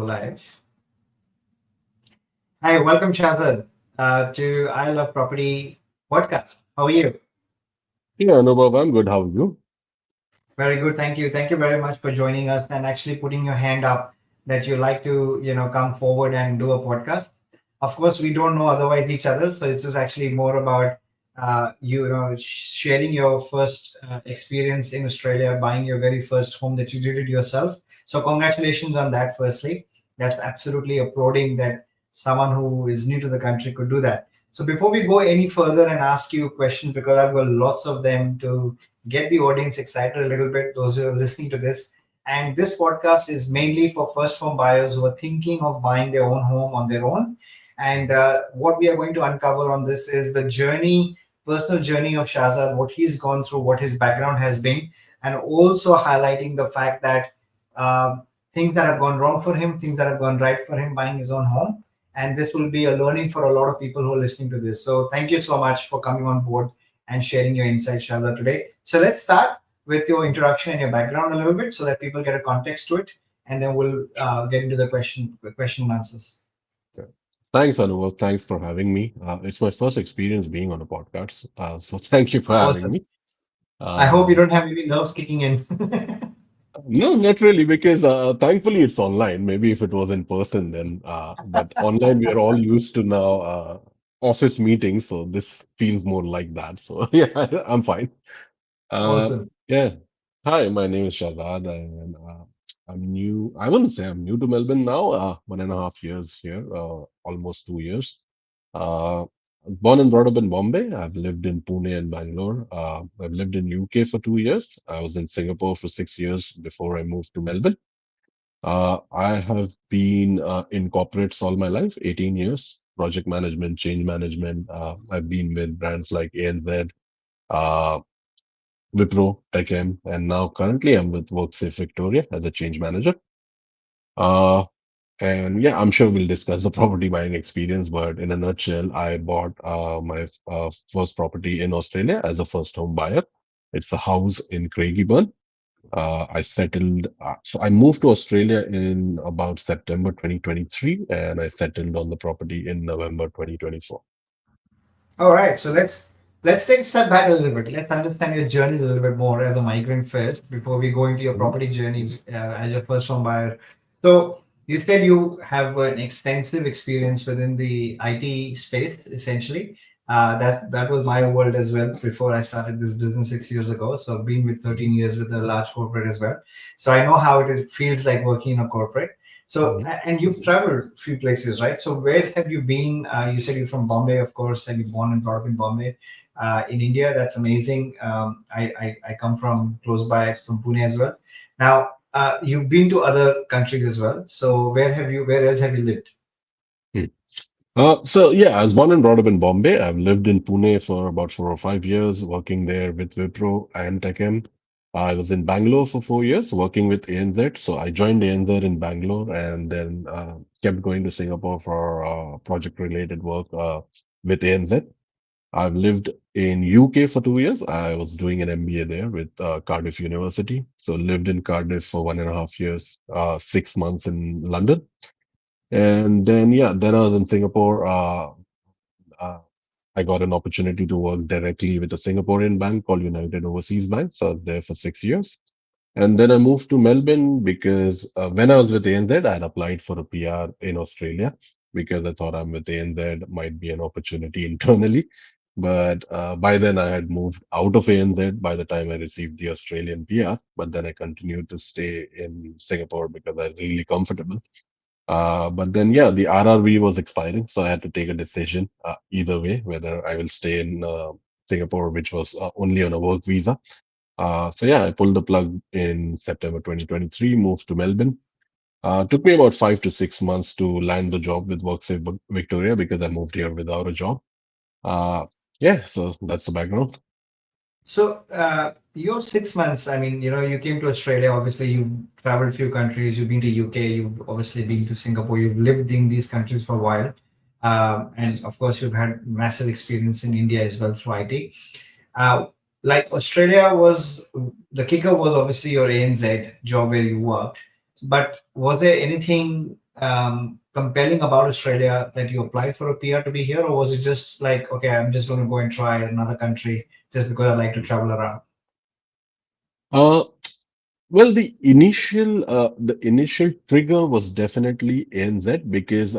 live. Hi, welcome Shahzad to I Love Property podcast. How are you? Yeah, no, Bob, I'm good. How are you? Very good, thank you. Thank you very much for joining us and actually putting your hand up that you like to, come forward and do a podcast. Of course, we don't know otherwise each other, so this is actually more about sharing your first experience in Australia, buying your very first home that you did it yourself. So congratulations on that. Firstly, that's absolutely applauding that someone who is new to the country could do that. So before we go any further and ask you questions, because I've got lots of them to get the audience excited a little bit, those who are listening to this. And this podcast is mainly for first home buyers who are thinking of buying their own home on their own. And what we are going to uncover on this is the journey, personal journey of Shahzad, what he's gone through, what his background has been, and also highlighting the fact that things that have gone wrong for him, things that have gone right for him buying his own home. And this will be a learning for a lot of people who are listening to this. So thank you so much for coming on board and sharing your insights, Shahzad, today. So let's start with your introduction and your background a little bit so that people get a context to it, and then we'll get into the question and answers. Yeah. Thanks, Anubhav. Thanks for having me. It's my first experience being on a podcast, so thank you for having Awesome. me. I hope you Uh, don't have any nerves kicking in. no, not really, because thankfully it's online. Maybe if it was in person, then, but online we are all used to now office meetings, so this feels more like that. So yeah, I'm fine. Uh, Awesome. yeah. Hi, my name is Shahzad, and I'm new. I wouldn't say I'm new to Melbourne now. 1.5 years here, almost 2 years. Uh, Born and brought up in Bombay. I've lived in Pune and Bangalore. I've lived in UK for 2 years. I was in Singapore for 6 years before I moved to Melbourne. I have been in corporates all my life, 18 years, project management, change management. I've been with brands like ANZ, Wipro, TechM, and now currently I'm with WorkSafe Victoria as a change manager. Uh, and yeah, I'm sure we'll discuss the property buying experience, but in a nutshell, I bought my first property in Australia as a first home buyer. It's a house in Craigieburn. So I moved to Australia in about September 2023, and I settled on the property in November 2024. All right, so let's take a step back a little bit. Let's understand your journey a little bit more as a migrant first before we go into your Mhm. property journey as your first home buyer. So you said you have an extensive experience within the IT space, essentially. That was my world as well before I started this business 6 years ago. So I've been with 13 years with a large corporate as well. So I know how it feels like working in a corporate. So, Mhm. and you've traveled a few places, right? So, where have you been? You said you're from Bombay, of course, and you're born and brought up in Bombay. In India, that's amazing. I come from close by from Pune as well. Now, you've been to other countries as well. So, where else have you lived? So yeah, I was born and brought up in Bombay. I've lived in Pune for about 4 or 5 years, working there with Wipro and TechM. I was in Bangalore for 4 years, working with ANZ. So I joined ANZ in Bangalore and then kept going to Singapore for project-related work with ANZ. I've lived in UK for 2 years. I was doing an MBA there with Cardiff University. So lived in Cardiff for 1.5 years, 6 months in London. And then, yeah, then I was in Singapore. Uh, I got an opportunity to work directly with a Singaporean bank called United Overseas Bank. So I was there for 6 years. And then I moved to Melbourne because when I was with ANZ, I had applied for a PR in Australia because I thought I'm with ANZ might be an opportunity internally. But by then I had moved out of ANZ by the time I received the Australian PR. But then I continued to stay in Singapore because I was really comfortable. But then, yeah, the RRV was expiring, so I had to take a decision either way, whether I will stay in Singapore, which was only on a work visa. So yeah, I pulled the plug in September 2023, moved to Melbourne. Took me about 5 to 6 months to land the job with WorkSafe Victoria because I moved here without a job. Uh, yeah, so that's the background. So, your 6 months, I mean, you came to Australia. Obviously, you've traveled a few countries. You've been to UK. You've obviously been to Singapore. You've lived in these countries for a while. And of course, you've had massive experience in India as well through IT. Uh, like Australia was the kicker was obviously your ANZ job where you worked. But was there anything? compelling about Australia that you applied for a PR to be here, or was it just like, okay, I'm just going to go and try another country just because I like to travel around? Uh, Well, the initial trigger was definitely ANZ because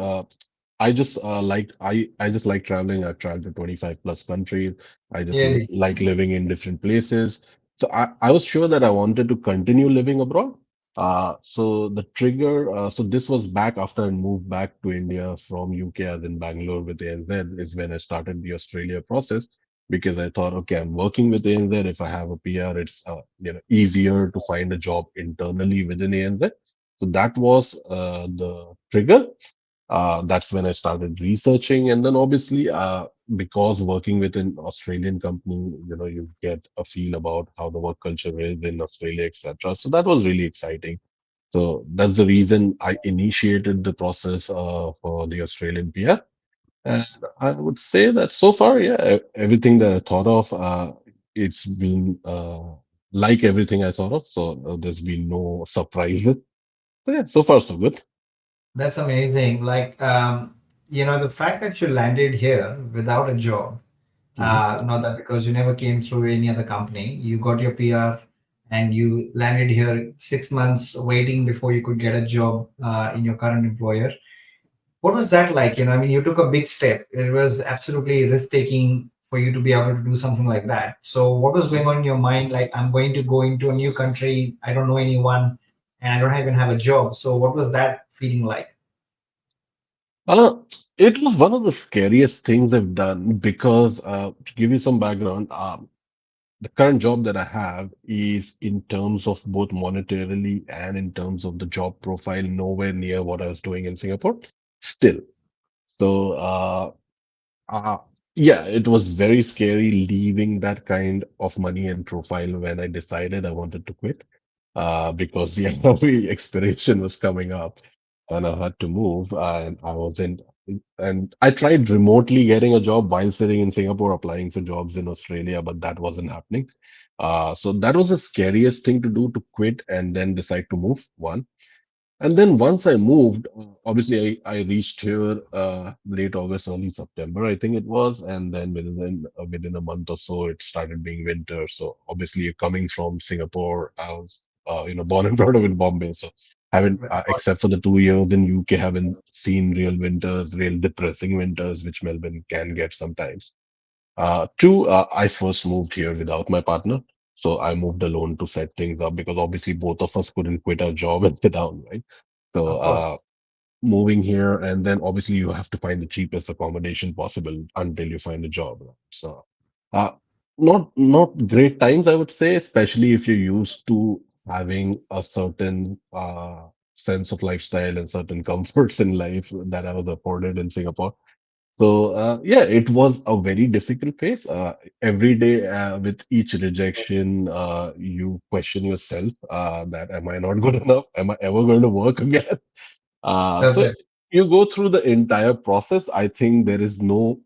I just like traveling. I've traveled to 25 plus countries. I just Really? like living in different places. So I was sure that I wanted to continue living abroad. So this was back after I moved back to India from UK, as in Bangalore with ANZ, is when I started the Australia process because I thought, okay, I'm working with ANZ. If I have a PR, it's easier to find a job internally within ANZ. So that was the trigger. That's when I started researching, and then obviously, because working with an Australian company, you get a feel about how the work culture is in Australia, etc. So that was really exciting. So that's the reason I initiated the process for the Australian PR. And I would say that so far, yeah, everything that I thought of, it's been like everything I thought of. So there's been no surprises. So yeah, so far so good. That's amazing. Like, the fact that you landed here without a job, Mhm. not that because you never came through any other company, you got your PR and you landed here 6 months waiting before you could get a job in your current employer. What was that like? I mean, you took a big step. It was absolutely risk taking for you to be able to do something like that. So, what was going on in your mind? Like, I'm going to go into a new country. I don't know anyone, and I don't even have a job. So, what was that feeling like? Uh, it was one of the scariest things I've done because, to give you some background, the current job that I have is in terms of both monetarily and in terms of the job profile, nowhere near what I was doing in Singapore. Still. So, Uh, yeah, it was very scary leaving that kind of money and profile when I decided I wanted to quit. Because the every expiration was coming up and I had to move and I wasn't and I tried remotely getting a job while sitting in Singapore applying for jobs in Australia, but that wasn't happening. So that was the scariest thing to do, to quit and then decide to move, one. And then once I moved, obviously I reached here late August, early September, I think it was, and then within a month or so, it started being winter. So obviously, coming from Singapore, I was born and brought up in Bombay, so haven't except for the 2 years in UK, haven't seen real winters, real depressing winters, which Melbourne can get sometimes. Two, I first moved here without my partner. So I moved alone to set things up because obviously both of us couldn't quit our job and sit down, right? So Of course. moving here, and then obviously you have to find the cheapest accommodation possible until you find a job, right? So uh, not great times, I would say, especially if you're used to having a certain sense of lifestyle and certain comforts in life that I was afforded in Singapore. So yeah, it was a very difficult phase. Every day with each rejection, you question yourself that am I not good enough? Am I ever going to work again? So Definitely. you go through the entire process. I think there's no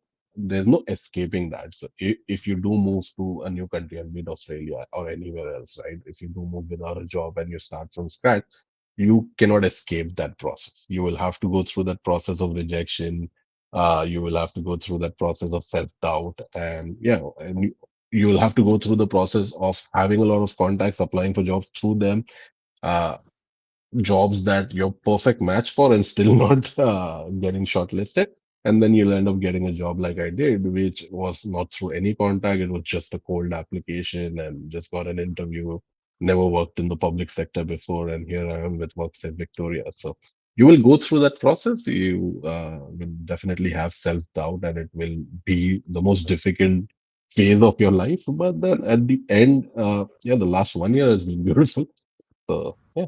escaping that. So if you do move to a new country, and be it Australia or anywhere else, right? If you do move without a job and you start from scratch, you cannot escape that process. You will have to go through that process of rejection. You will have to go through that process of self-doubt, and yeah, and you will have to go through the process of having a lot of contacts, applying for jobs through them. Uh, Jobs that you're perfect match for and still not getting shortlisted. And then you'll end up getting a job like I did, which was not through any contact. It was just a cold application and just got an interview. Never worked in the public sector before, and here I am with Works at Victoria. So you will go through that process. You will definitely have self-doubt, and it will be the most difficult phase of your life. But then at the end, yeah, the last 1 year has been beautiful. So yeah,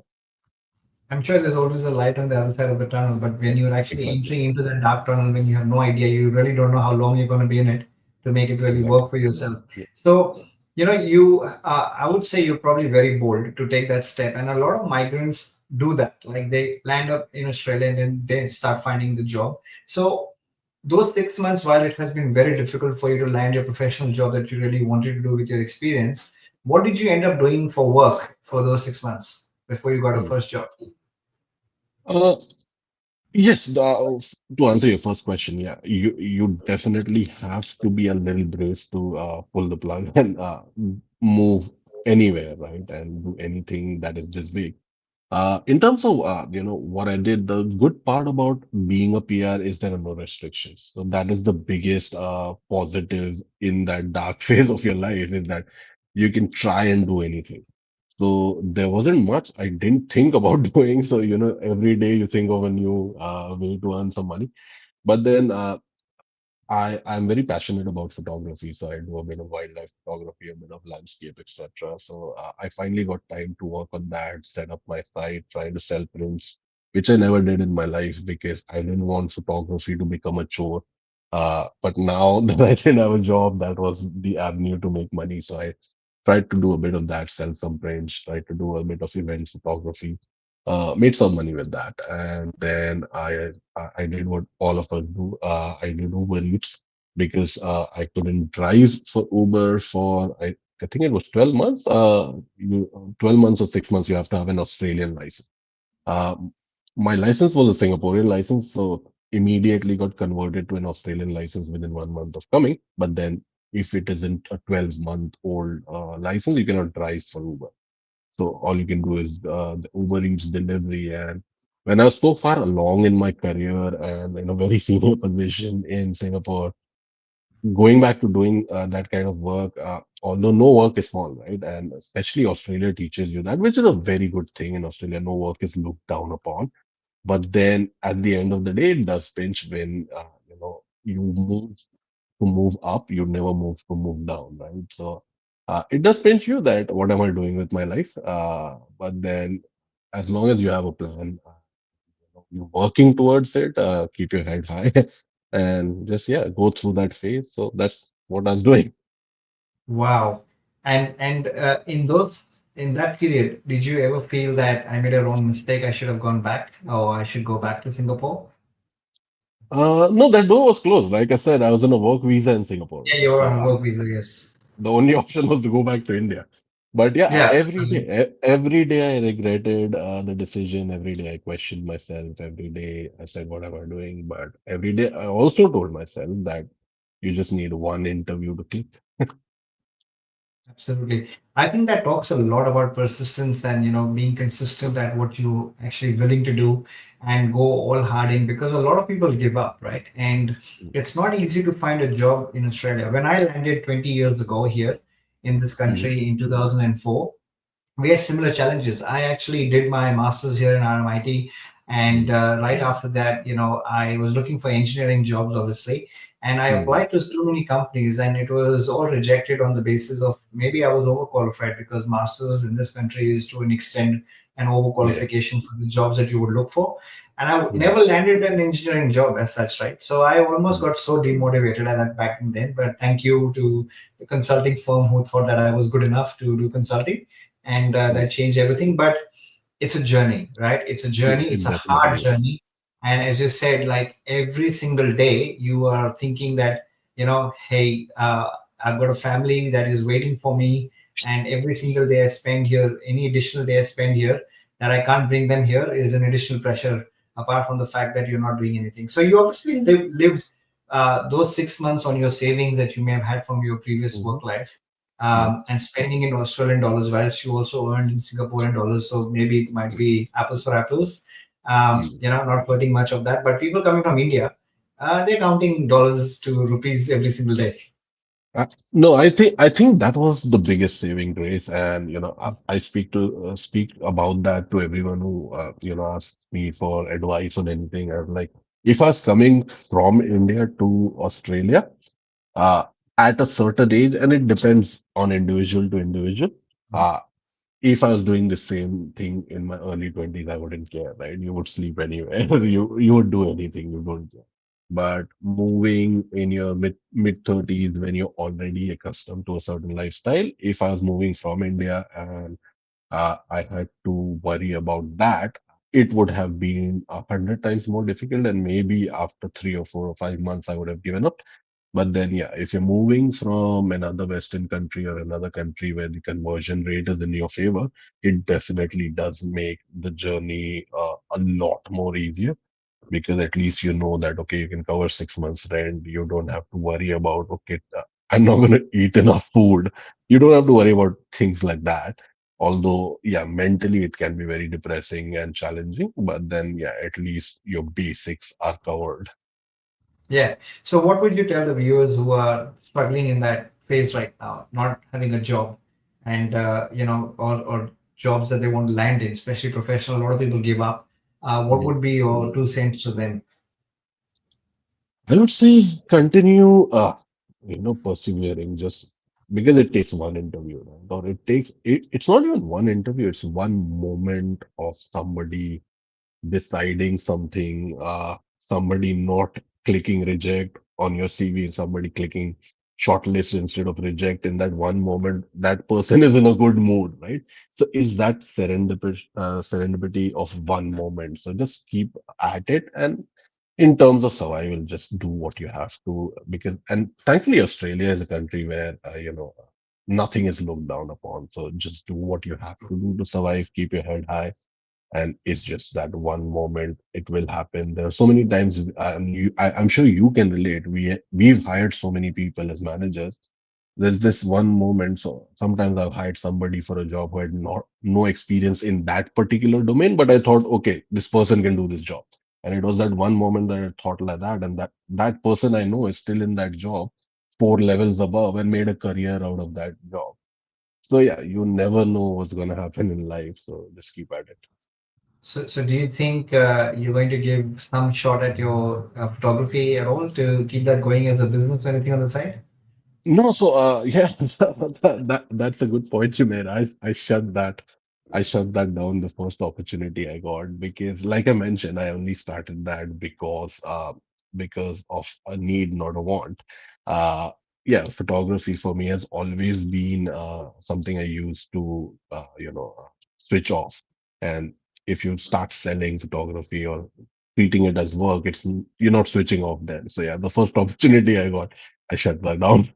I'm sure there's always a light on the other side of the tunnel, but when you're actually exactly. entering into that dark tunnel, when you have no idea, you really don't know how long you're going to be in it to make it really Exactly. work for yourself. Yeah. So, I would say you're probably very bold to take that step. And a lot of migrants do that. Like they land up in Australia and then they start finding the job. So, those 6 months, while it has been very difficult for you to land your professional job that you really wanted to do with your experience, what did you end up doing for work for those 6 months before you got a Hmm. first job? Yes, to answer your first question, yeah, you definitely have to be a little brave to pull the plug and move anywhere, right, and do anything that is this big. In terms of what I did, the good part about being a PR is there are no restrictions. So that is the biggest positive in that dark phase of your life is that you can try and do anything. So there wasn't much I didn't think about doing. So every day you think of a new way to earn some money. But then I'm very passionate about photography, so I do a bit of wildlife photography, a bit of landscape, etc. So I finally got time to work on that, set up my site, trying to sell prints, which I never did in my life because I didn't want photography to become a chore. But now that I didn't have a job, that was the avenue to make money. So I tried to do a bit of that, sell some prints, tried to do a bit of event photography, made some money with that, and then I did what all of us do. I did Uber Eats because I couldn't drive for Uber for I think it was 12 months. 12 months or 6 months, you have to have an Australian license. Um, my license was a Singaporean license, so immediately got converted to an Australian license within 1 month of coming. But then, if it isn't a 12-month-old license, you cannot drive for Uber. So all you can do is the Uber Eats delivery. And when I was so far along in my career and in a very senior position in Singapore, going back to doing that kind of work, although no work is small, right? And especially Australia teaches you that, which is a very good thing in Australia. No work is looked down upon. But then at the end of the day, it does pinch when you move to move up, you never move to move down, right? So it does pinch you that what am I doing with my life? But then as long as you have a plan, you're working towards it, keep your head high and just, yeah, go through that phase. So that's what I was doing. Wow. And in that period, did you ever feel that I made a wrong mistake? I should have gone back, or I should go back to Singapore? No, that door was closed. Like I said, I was on a work visa in Singapore. Yeah, you were So on work visa, yes. the only option was to go back to India. But yeah, Yeah, every day I regretted the decision. Every day I questioned myself. Every day I said, "What am I doing?" But every day I also told myself that you just need one interview to click. absolutely. I think that talks a lot about persistence and being consistent at what you actually willing to do and go all hard in, because a lot of people give up, right? And it's not easy to find a job in Australia. When I landed 20 years ago here in this Mhm, country in 2004, we had similar challenges. I actually did my master's here in RMIT, and mhm, right after that, I was looking for engineering jobs, obviously, and I mhm, applied to too many companies, and it was all rejected on the basis of maybe I was overqualified, because masters in this country is to an extent an yeah. overqualification for the jobs that you would look for. And I Mhm, never landed an engineering job as such, right? So I almost mhm, got so demotivated at that back then. But thank you to the consulting firm who thought that I was good enough to do consulting, and mhm. that changed everything. But it's a journey, right? It's a journey. It's It a definitely hard is. journey. And as you said, like every single day, you are thinking that, hey, I've got a family that is waiting for me. And every single day I spend here, any additional day I spend here that I can't bring them here is an additional pressure, apart from the fact that you're not doing anything. So you obviously lived those 6 months on your savings that you may have had from your previous Mhm, work life, mhm, and spending in Australian dollars, whilst you also earned in Singaporean dollars. So maybe it might be apples for apples. mhm. Not hurting much of that. But people coming from India, they're counting dollars to rupees every single day. No, I think that was the biggest saving grace, and I speak about that to everyone who asks me for advice on anything. I'm like, if I was coming from India to Australia, uh, at a certain age, and it depends on individual to individual. Uh, if I was doing the same thing in my early 20s, I wouldn't care, right? You would sleep anywhere. You would do anything. You don't care. But moving in your mid 30s when you're already accustomed to a certain lifestyle, if I was moving from India and I had to worry about that, it would have been 100 times more difficult. And maybe after 3 or 4 or 5 months, I would have given up. But then, yeah, if you're moving from another Western country or another country where the conversion rate is in your favor, it definitely does make the journey a lot more easier. because at least you know that, okay, you can cover 6 months rent. You don't have to worry about, okay, I'm not going to eat enough food. You don't have to worry about things like that. Although, yeah, mentally it can be very depressing and challenging, but then, yeah, at least your basics are covered. Yeah. So, what would you tell the viewers who are struggling in that phase right now, not having a job, and or jobs that they want to land in, especially professional? A lot of people give up. What Mhm. would be your 2 cents to them? I would say continue, persevering just because it takes one interview, right? Or it's not even one interview, it's one moment of somebody deciding something, somebody not clicking reject on your CV, somebody clicking shortlist instead of reject. In that one moment, that person is in a good mood, right? So is that serendipity of one moment. So just keep at it. And in terms of survival, just do what you have to, because, and thankfully, Australia is a country where, nothing is looked down upon. So just do what you have to do to survive, keep your head high, and it's just that one moment it will happen. There are so many times, I'm sure you can relate. We've hired so many people as managers. There's this one moment. So sometimes I've hired somebody for a job who had not no experience in that particular domain, but I thought, okay, this person can do this job. And it was that one moment that I thought like that, and that person I know is still in that job, 4 levels above, and made a career out of that job. So yeah, you never know what's going to happen in life. So just keep at it. So, do you think you're going to give some shot at your photography at all to keep that going as a business or anything on the side? No, so yeah, that's a good point you made. I shut that down the first opportunity I got, because like I mentioned, I only started that because of a need, not a want. Uh yeah, photography for me has always been something I used to switch off. And if you start selling photography or treating it as work, you're not switching off then. So yeah, the first opportunity I got, I shut that down.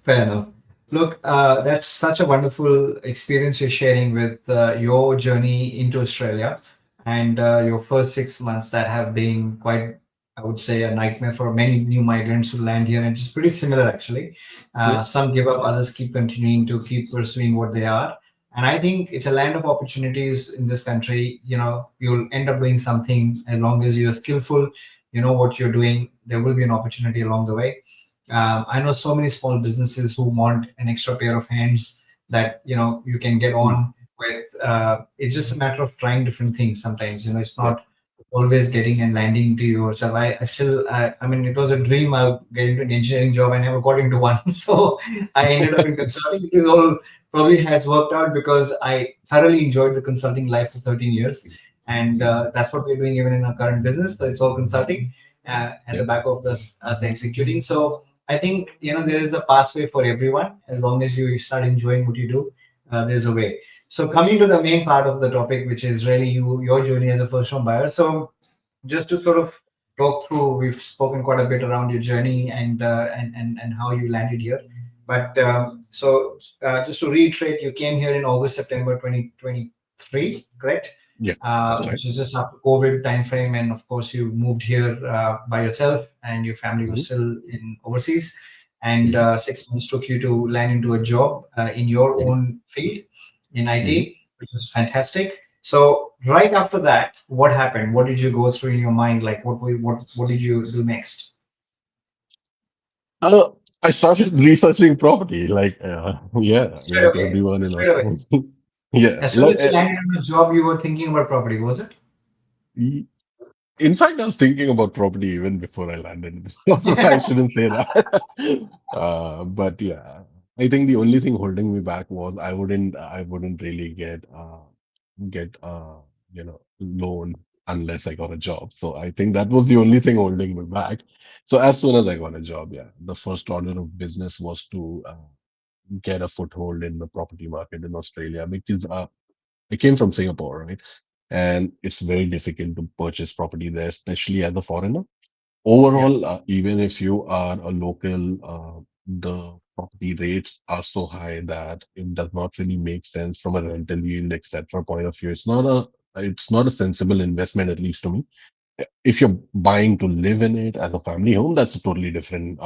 Fair enough. Look, that's such a wonderful experience you're sharing with your journey into Australia and your first 6 months that have been quite, I would say, a nightmare for many new migrants who land here. And it's pretty similar, actually. Yeah. Some give up, others keep continuing to keep pursuing what they are. And I think it's a land of opportunities in this country. You know, you'll end up doing something as long as you're skillful, you know what you're doing, there will be an opportunity along the way. I know so many small businesses who want an extra pair of hands that you can get Mm. on with. It's just a matter of trying different things. Sometimes it's Yeah. not always getting and landing to yourself. I still, I mean, it was a dream. I'll get into an engineering job. I never got into one, so I ended up in consulting. It all probably has worked out because I thoroughly enjoyed the consulting life for 13 years, and that's what we're doing even in our current business. So it's all consulting at Yeah. the back of this us executing. So I think there is a pathway for everyone as long as you start enjoying what you do. There's a way. So coming to the main part of the topic, which is really your journey as a first home buyer. So just to sort of talk through, we've spoken quite a bit around your journey and how you landed here. But just to reiterate, you came here in August September 2023, correct? Yeah. That's right. Which is just after COVID timeframe, and of course you moved here by yourself, and your family was Hmm. still in overseas, and Hmm. 6 months took you to land into a job in your Hmm. own field in Hmm. IT, which is fantastic. So right after that, what happened? What did you go through in your mind? Like what did you do next? Uh, I started researching property, yeah, Straight like away. everyone in Straight away. Australia. Yeah, As soon as you landed on a job, you were thinking about property, was it? y- in fact, I was thinking about property even before I landed in this job. I shouldn't say that. But yeah, I think the only thing holding me back was I wouldn't really get loan unless I got a job. So I think that was the only thing holding me back. So as soon as I got a job, yeah, the first order of business was to get a foothold in the property market in Australia, because I came from Singapore, right? And it's very difficult to purchase property there, especially as a foreigner. Yeah. Overall, even if you are a local, the property rates are so high that it does not really make sense from a rental yield, etc. point of view. It's not a sensible investment, at least to me. If you're buying to live in it as a family home, that's a totally different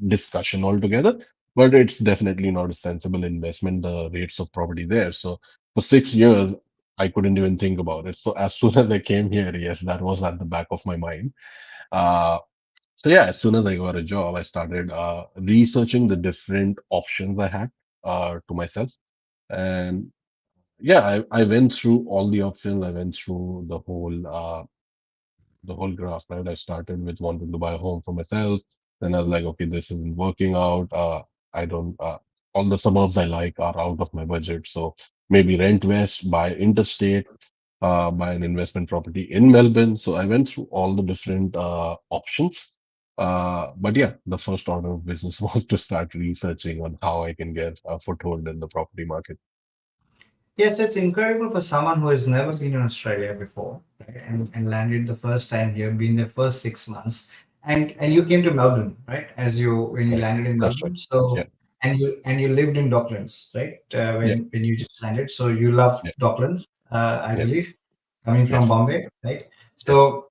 discussion altogether. But it's definitely not a sensible investment, the rates of property there. So for 6 years, I couldn't even think about it. So as soon as I came here, yes, that was at the back of my mind. Uh, so yeah, as soon as I got a job, I started researching the different options I had to myself. And yeah, I went through all the options. I went through the whole graph, right? I started with wanting to buy a home for myself. Then I was like, okay, this isn't working out. I don't, all the suburbs I like are out of my budget. So maybe rent west, buy interstate, buy an investment property in Melbourne. So I went through all the different options. But yeah, the first order of business was to start researching on how I can get a foothold in the property market. Yes, it's incredible for someone who has never been in Australia before, right? And landed the first time here, been there first 6 months, and you came to Melbourne, right? As you when you Right. landed in That's right. Melbourne, Yeah. so and you lived in Docklands, right? Yeah. When you just landed, so you loved Yeah. Docklands, I Yes. believe, coming from Yes. Bombay, right? Yes.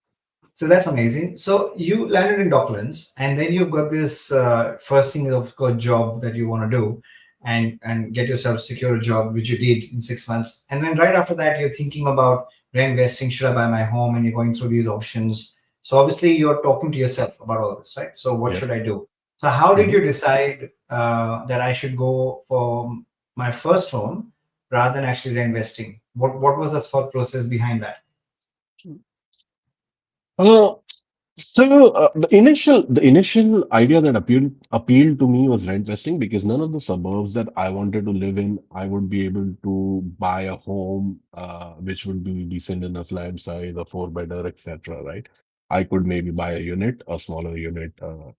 So that's amazing. So you landed in Docklands, and then you've got this first thing of course job that you want to do, and get yourself secure a job, which you did in 6 months. And then right after that, you're thinking about reinvesting. Should I buy my home? And you're going through these options. So obviously, you're talking to yourself about all this, right? So what should Yes. I do? So how did Mhm. you decide that I should go for my first home rather than actually reinvesting? What was the thought process behind that? Uh, So the initial idea that appealed to me was rent vesting because none of the suburbs that I wanted to live in, I would be able to buy a home which would be decent enough land size, a four-bedder, etc. Right? I could maybe buy a unit, a smaller unit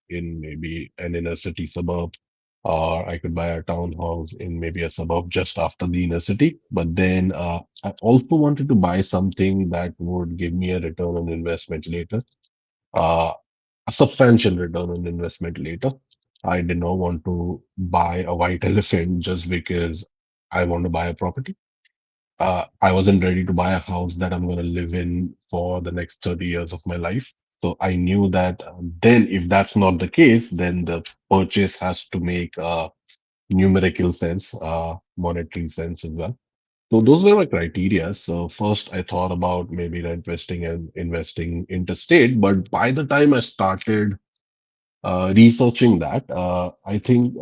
in maybe an inner city suburb, or I could buy a townhouse in maybe a suburb just after the inner city. But then I also wanted to buy something that would give me a return on investment later, uh, a substantial return on investment later. I did not want to buy a white elephant just because I want to buy a property. I wasn't ready to buy a house that I'm going to live in for the next 30 years of my life. So I knew that then, if that's not the case, then the purchase has to make numerical sense, monetary sense as well. So those were my criteria. So first I thought about maybe rent investing and investing interstate, but by the time I started researching that, I think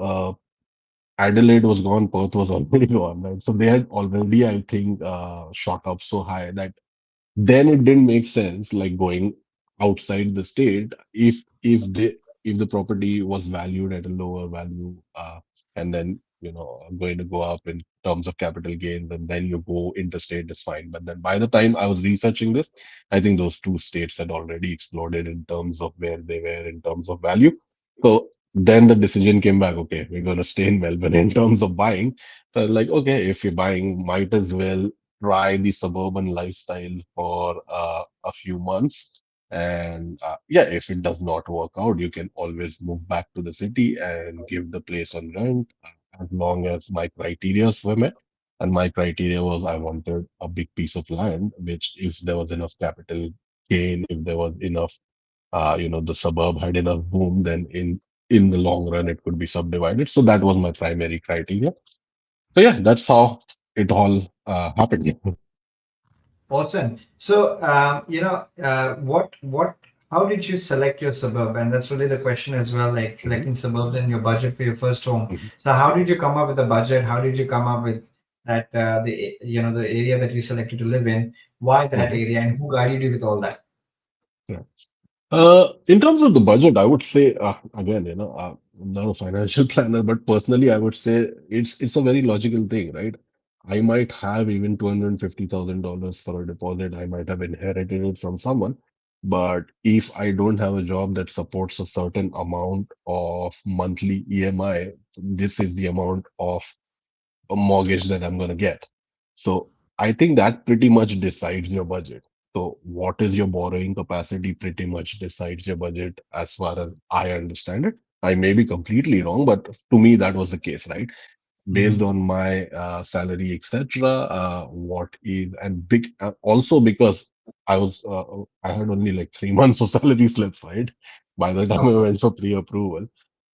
Adelaide was gone, Perth was already gone, right? So they had already, I think, shot up so high that then it didn't make sense like going outside the state if the property was valued at a lower value, and then going to go up in terms of capital gains, and then you go interstate is fine. But then by the time I was researching this, I think those two states had already exploded in terms of where they were in terms of value. So then the decision came back, okay, we're going to stay in Melbourne in terms of buying. So I was like, okay, if you're buying, might as well try the suburban lifestyle for a few months. And yeah, if it does not work out, you can always move back to the city and give the place on rent, as long as my criteria were met. And my criteria was I wanted a big piece of land, which if there was enough capital gain, if there was enough, the suburb had enough boom, then in the long run it could be subdivided. So that was my primary criteria. So yeah, that's how it all happened. Awesome. So, how did you select your suburb? And that's really the question as well, like Mhm, selecting suburbs and your budget for your first home. mhm, So, how did you come up with the budget? How did you come up with that, the area that you selected to live in? Why that mhm. area, and who guided you with all that? Yeah. In terms of the budget, I would say again, I'm not a financial planner, but personally, I would say it's a very logical thing, right? I might have even $250,000 for a deposit. I might have inherited it from someone, but if I don't have a job that supports a certain amount of monthly EMI, this is the amount of a mortgage that I'm going to get. So I think that pretty much decides your budget. So what is your borrowing capacity pretty much decides your budget as far as I understand it. I may be completely wrong, but to me that was the case, right? Based Mhm. on my salary, etc. What is and big also because I had only like 3 months of salary slips, right? By the time I Okay. went for pre-approval.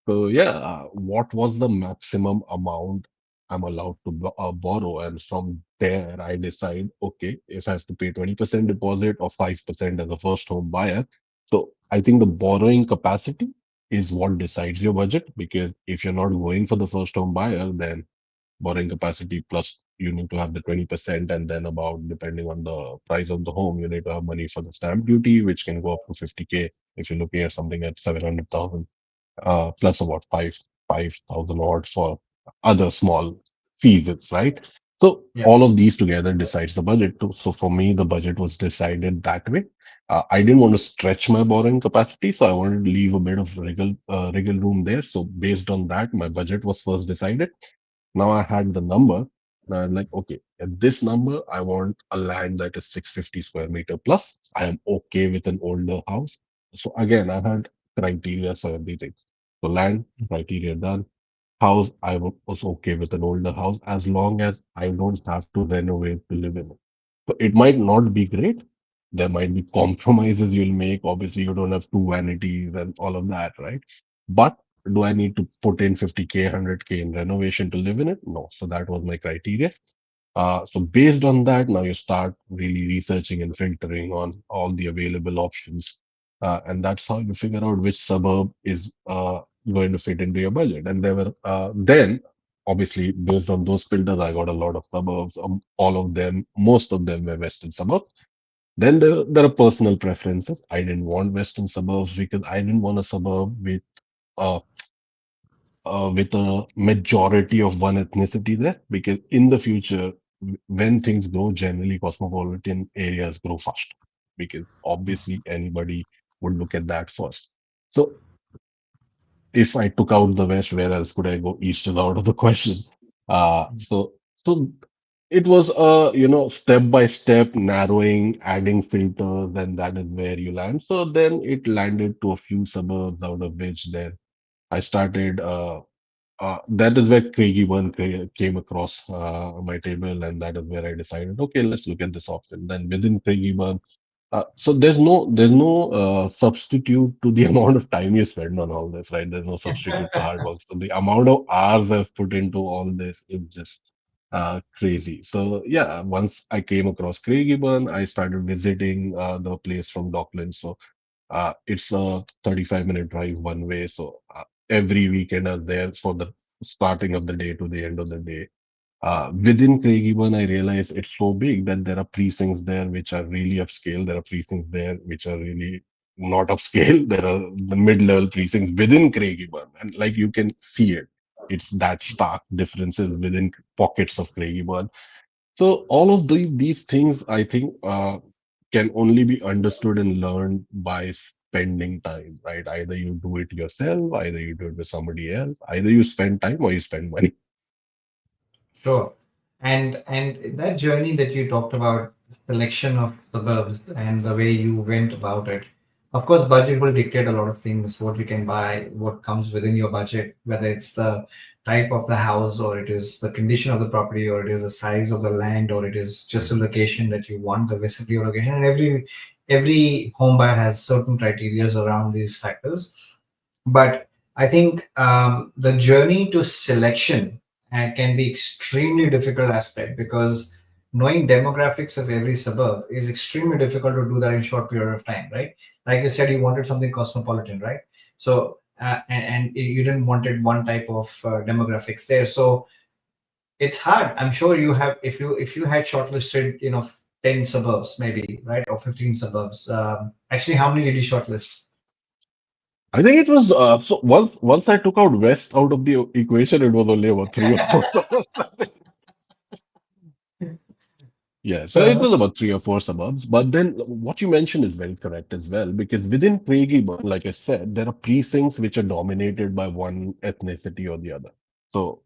So yeah, what was the maximum amount I'm allowed to borrow? And from there, I decide, okay, if I have to pay 20% deposit or 5% as a first home buyer. So I think the borrowing capacity is what decides your budget, because if you're not going for the first home buyer, then borrowing capacity plus you need to have the 20%, and then about, depending on the price of the home, you need to have money for the stamp duty, which can go up to 50K if you're looking at something at 700,000, plus about 5,000 odd for other small fees, it's right. So Yeah. all of these together decides the budget too. So for me, the budget was decided that way. I didn't want to stretch my borrowing capacity, so I wanted to leave a bit of wriggle room there. So based on that, my budget was first decided. Now I had the number. Now I'm like, okay, at this number, I want a land that is 650 square meter plus. I am okay with an older house. So again, I had criteria for everything. So land, criteria done. House, was okay with an older house as long as I don't have to renovate to live in it. So it might not be great. There might be compromises you'll make. Obviously, you don't have two vanities and all of that, right? But do I need to put in 50K, 100K in renovation to live in it? No. So that was my criteria. So based on that, now you start really researching and filtering on all the available options. And that's how you figure out which suburb is going to fit into your budget. And there were then obviously based on those filters, I got a lot of suburbs. All of them, most of them were western suburbs. Then there are personal preferences. I didn't want western suburbs because I didn't want a suburb uh, with a majority of one ethnicity there, because in the future, when things grow, generally cosmopolitan areas grow fast, because obviously anybody would look at that first. So if I took out the West, where else could I go? East is out of the question. So it was step by step narrowing, adding filters, and that is where you land. So then it landed to a few suburbs, out of which then I started. That is where Craigie came across my table, and that is where I decided, okay, let's look at this option. Then within Craigie, so there's no substitute to the amount of time you spend on all this, right? There's no substitute to hard work. So the amount of hours I've put into all this is just crazy. So yeah, once I came across Craigie, I started visiting the place from Docklands. So it's a 35-minute drive one way. So every weekend I was there for the starting of the day to the end of the day. Within Craigieburn, I realized it's so big that there are precincts there which are really upscale. There are precincts there which are really not upscale. There are the mid-level precincts within Craigieburn, and like you can see it. It's that stark differences within pockets of Craigieburn. So all of these things, I think, can only be understood and learned by spending time, right? Either you do it yourself, either you do it with somebody else, either you spend time or you spend money. Sure. And that journey that you talked about, selection of suburbs and the way you went about it. Of course, budget will dictate a lot of things, what you can buy, what comes within your budget, whether it's the type of the house or it is the condition of the property or it is the size of the land or it is just a location that you want, the vicinity of location. And every home buyer has certain criterias around these factors. But I think the journey to selection can be extremely difficult aspect because knowing demographics of every suburb is extremely difficult to do that in short period of time, right? Like you said, you wanted something cosmopolitan, right? So and you didn't wanted one type of demographics there. So it's hard. I'm sure you have if you had shortlisted 10 suburbs maybe, right, or 15 suburbs. Actually, how many did you shortlist? I think it was so once I took out West out of the equation, it was only about 3 or 4. Yeah, so Fair it enough. was about 3 or 4 suburbs. But then what you mentioned is very correct as well, because within Craigieburn, like I said, there are precincts which are dominated by one ethnicity or the other. So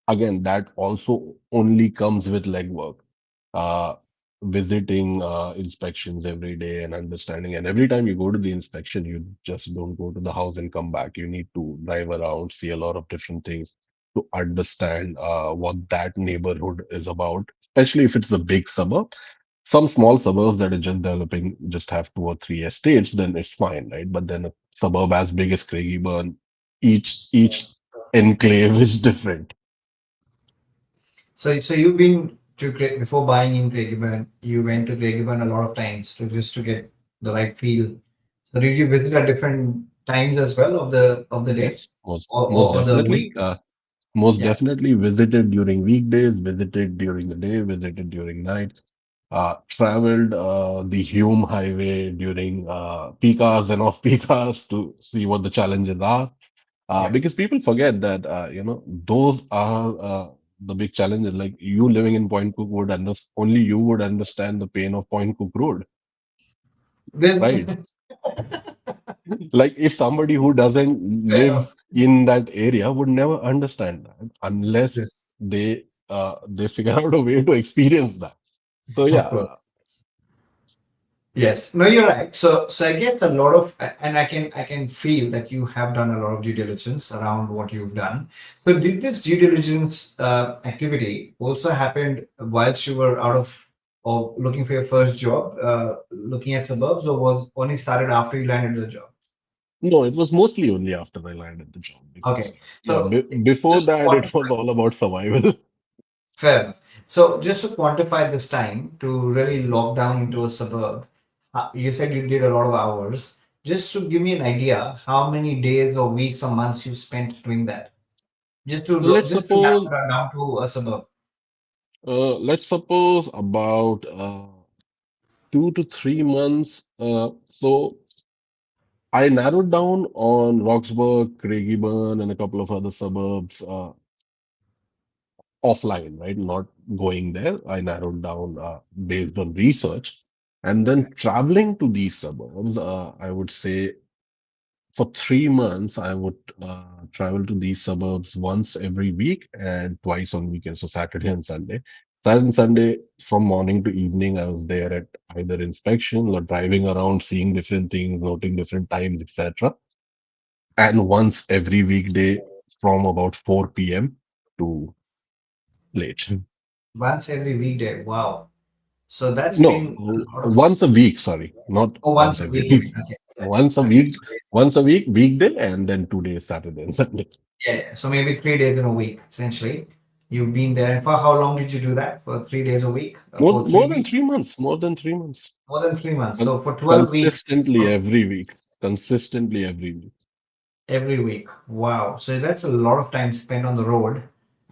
again, that also only comes with legwork, uh, visiting inspections every day and understanding. And every time you go to the inspection, you just don't go to the house and come back. You need to drive around, see a lot of different things to understand what that neighborhood is about, especially if it's a big suburb. Some small suburbs that are just developing just have two or three estates, then it's fine, right? But then a suburb as big as Craigieburn, each enclave is different. So you've been to before buying in Craigieburn, you went to Craigieburn a lot of times to just to get the right feel. So did you visit at different times as well of the day Yes, most or, most or the definitely. week? Most Yeah. definitely visited during weekdays, visited during the day, visited during night. Traveled the Hume Highway during peak hours and off-peak hours to see what the challenges are. Yeah. Because people forget that those are the big challenges. Like you living in Point Cook would understand, only you would understand the pain of Point Cook Road, right? Well, Like if somebody who doesn't fair live enough. in that area would never understand that unless Yes, they figure out a way to experience that. So yeah, of course. Yes, no, you're right. So I guess a lot of, and I can feel that you have done a lot of due diligence around what you've done. So did this due diligence activity also happened whilst you were out of or looking for your first job, looking at suburbs, or was only started after you landed the job? no, it was mostly only after I landed the job Okay, because yeah, so before just to that it was quantify, all about survival. fair enough. So just to quantify this time to really lock down into a suburb, you said you did a lot of hours. Just to give me an idea, how many days or weeks or months you spent doing that? So let's Just to narrow suppose that down to a suburb. about 2 to 3 months. So I narrowed down on Roxburgh, Craigieburn, and a couple of other suburbs offline, right? Not going there. I narrowed down based on research. And Okay. then traveling to these suburbs, I would say for 3 months, I would travel to these suburbs once every week and twice on weekends, so Saturday and Sunday. Saturday and Sunday, from morning to evening, I was there at either inspection or driving around, seeing different things, noting different times, etc. And once every weekday from about 4 p.m. to late. Once every weekday. Wow. So that's No, been a lot of. once a week, sorry, not Oh, once once a every week, you week. mean? Okay. Once a Yeah. Okay. week, once a week, weekday, and then 2 days, Saturday and Sunday. Yeah, yeah. So maybe 3 days in a week, essentially. You've been there. And for how long did you do that? For 3 days a week? For More three than weeks? 3 months, more than 3 months. More than 3 months. Con- So for 12 weeks, Consistently every week. Consistently every week. every week. Wow. So that's a lot of time spent on the road,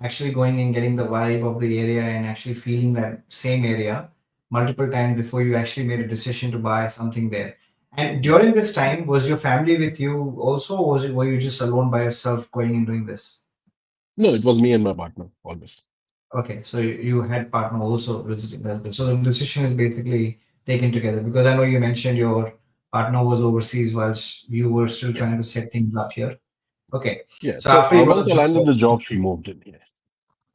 actually going and getting the vibe of the area and actually feeling that same area multiple times before you actually made a decision to buy something there. And Yeah. during this time, was your family with you also, or were you just alone by yourself going and doing this? No, it was me and my partner always. Okay, so you had partner also visiting. That's good. So the decision is basically taken together because I know you mentioned your partner was overseas whilst you were still Yeah. trying to set things up here. Okay. Yeah. So So after you got once the I job, landed the job, she moved in here.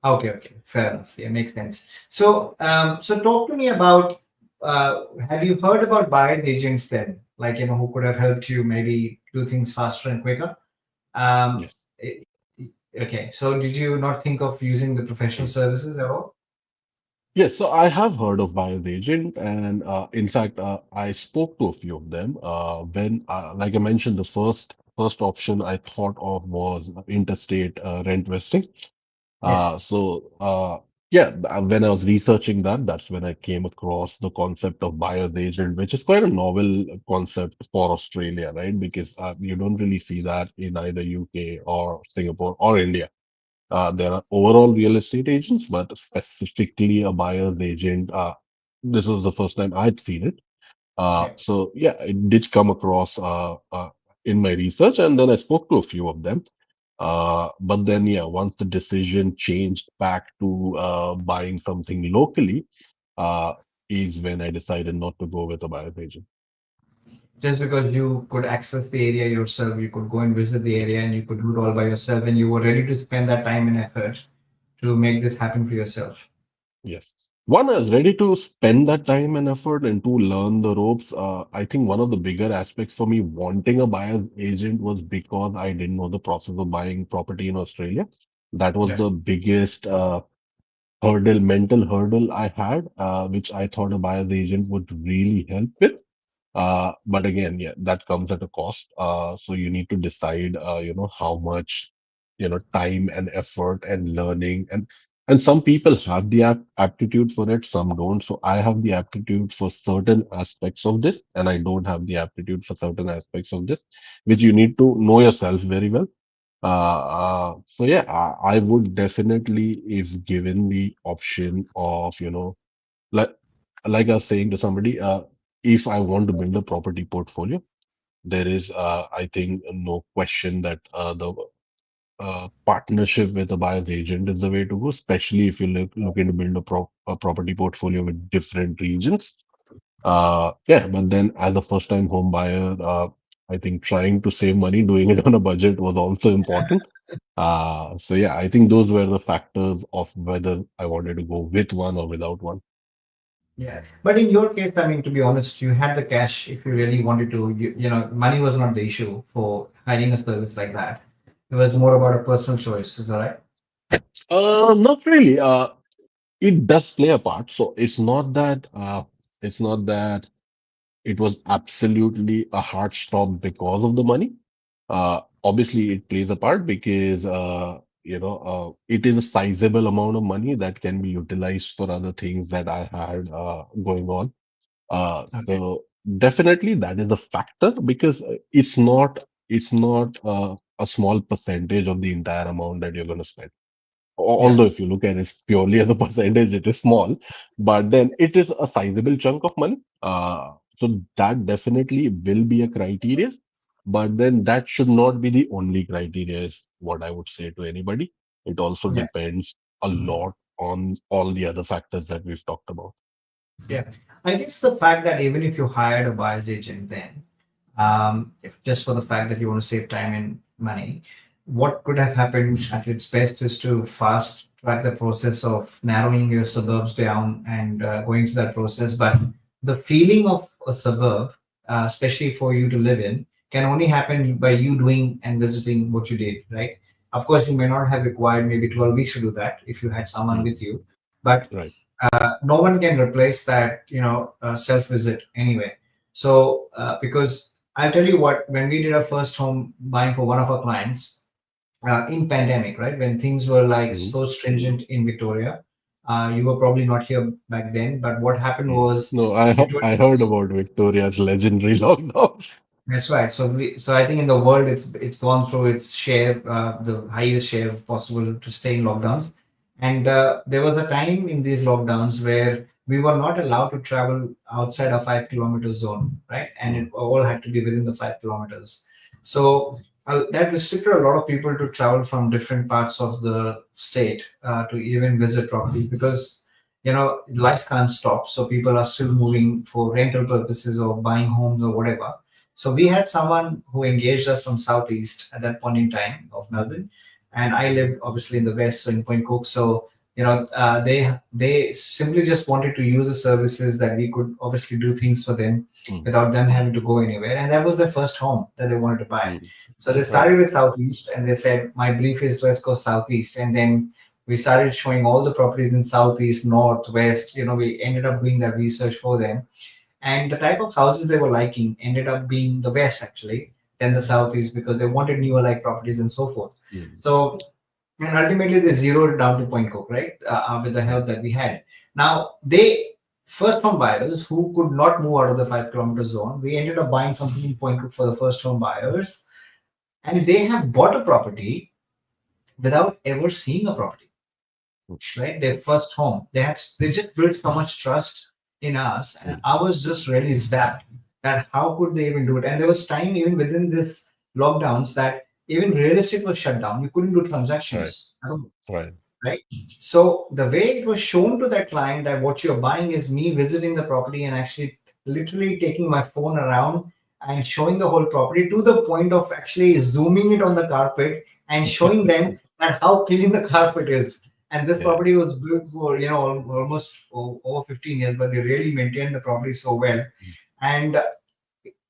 okay, okay, fair enough. Yeah, makes sense. So, so talk to me about. Have you heard about buyer's agents then? Like who could have helped you maybe do things faster and quicker. Um, Yes. eh, okay. So, did you not think of using the professional services at all? Yes, so I have heard of buyer's agent, and in fact, I spoke to a few of them. Like I mentioned, the first option I thought of was interstate rent vesting. Uh, Yes. so uh, yeah, when I was researching that, that's when I came across the concept of buyer's agent, which is quite a novel concept for Australia, right? Because you don't really see that in either UK or Singapore or India. There are overall real estate agents, but specifically a buyer's agent. This was the first time I'd seen it. Okay. So yeah, it did come across in my research, and then I spoke to a few of them. But then, yeah, once the decision changed back to buying something locally, uh, is when I decided not to go with a buyer's agent. Just because you could access the area yourself, you could go and visit the area and you could do it all by yourself, and you were ready to spend that time and effort to make this happen for yourself. Yes. One, I was ready to spend that time and effort and to learn the ropes. I think one of the bigger aspects for me wanting a buyer's agent was because I didn't know the process of buying property in Australia. That was Yeah. the biggest mental hurdle I had, which I thought a buyer's agent would really help with. But again, yeah, that comes at a cost. So you need to decide, how much, time and effort and learning, and some people have the aptitude for it, some don't. So I have the aptitude for certain aspects of this, and I don't have the aptitude for certain aspects of this, which you need to know yourself very well. So yeah, I would definitely, if given the option of, like like I was saying to somebody, if I want to build a property portfolio, there is, I think, no question that the partnership with a buyer's agent is the way to go, especially if you're looking to build a property portfolio with different regions. Yeah, but then as a first-time home buyer, I think trying to save money, doing it on a budget was also important. So yeah, I think those were the factors of whether I wanted to go with one or without one. Yeah, but in your case, I mean, to be honest, you had the cash if you really wanted to. Money was not the issue for hiring a service like that. It was more about a personal choice. Is that right? Not really. It does play a part. So it's not that it was absolutely a hard stop because of the money. Obviously, it plays a part because it is a sizable amount of money that can be utilized for other things that I had going on. Okay. So definitely that is a factor because it's not a small percentage of the entire amount that you're going to spend. Yeah. Although if you look at it purely as a percentage, it is small, but then it is a sizable chunk of money. So that definitely will be a criteria, but then that should not be the only criteria, is what I would say to anybody. It also Yeah. depends a lot on all the other factors that we've talked about. Yeah. I guess the fact that even if you hired a buyer's agent, then if just for the fact that you want to save time and money, what could have happened at its best is to fast track the process of narrowing your suburbs down and going through that process. But the feeling of a suburb, especially for you to live in, can only happen by you doing and visiting what you did, right? Of course, you may not have required maybe 12 weeks to do that if you had someone with Mm, you, but right. no one can replace that, self visit anyway. So because I'll tell you what, when we did our first home buying for one of our clients in pandemic, right, when things were like Mm, so stringent in Victoria, you were probably not here back then, but what happened mm. was No, Victoria I heard about Victoria's legendary lockdown. That's right. So I think in the world it's gone through its share, the highest share possible to stay in lockdowns. And there was a time in these lockdowns where we were not allowed to travel outside a 5 kilometer zone, right? And Mm, it all had to be within the 5 kilometers. So that restricted a lot of people to travel from different parts of the state to even visit properties because life can't stop. So people are still moving for rental purposes or buying homes or whatever. So we had someone who engaged us from southeast at that point in time of Melbourne, and I lived obviously in the west, so in Point Cook. So they simply just wanted to use the services that we could obviously do things for them mm, without them having to go anywhere, and that was their first home that they wanted to buy. mm. So they Right. started with southeast, and they said, "My brief is let's go southeast," and then we started showing all the properties in southeast, north, west. We ended up doing that research for them, and the type of houses they were liking ended up being the west actually, then the southeast because they wanted newer like properties and so forth. Mm, So and ultimately they zeroed down to Point Cook, right? With the right. help that we had. Now they first home buyers who could not move out of the 5 kilometer zone, we ended up buying something in Point Cook for the first home buyers, and they have bought a property without ever seeing a property, Mm, right? Their first home. They just built so much trust in us, and mm, I was just really zapped that how could they even do it? And there was time even within this lockdowns that even real estate was shut down. You couldn't do right. transactions at all, Right. right? So the way it was shown to that client that what you're buying is me visiting the property and actually literally taking my phone around and showing the whole property to the point of actually zooming it on the carpet and showing them that how clean the carpet is. And this Yeah. property was built for almost over 15 years, but they really maintained the property so well. And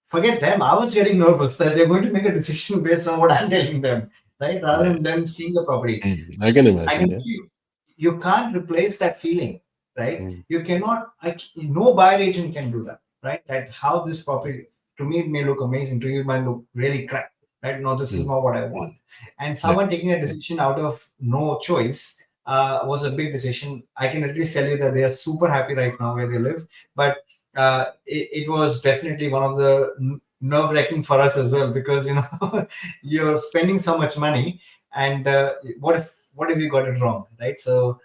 forget them. I was getting nervous that they're going to make a decision based on what I'm telling them, right? Rather Right. than them seeing the property. I can I imagine. can Yeah. tell you. you can't replace that feeling, right? mm, You cannot, no buyer agent can do that, right? That how this property, to me, it may look amazing, to you, it might look really crap, right? No, this is mm. not what I want. And Yeah. someone taking a decision out of no choice was a big decision. I can at least tell you that they are super happy right now where they live, but it was definitely one of the nerve wracking for us as well, because you're spending so much money, and what if you got it wrong, right? So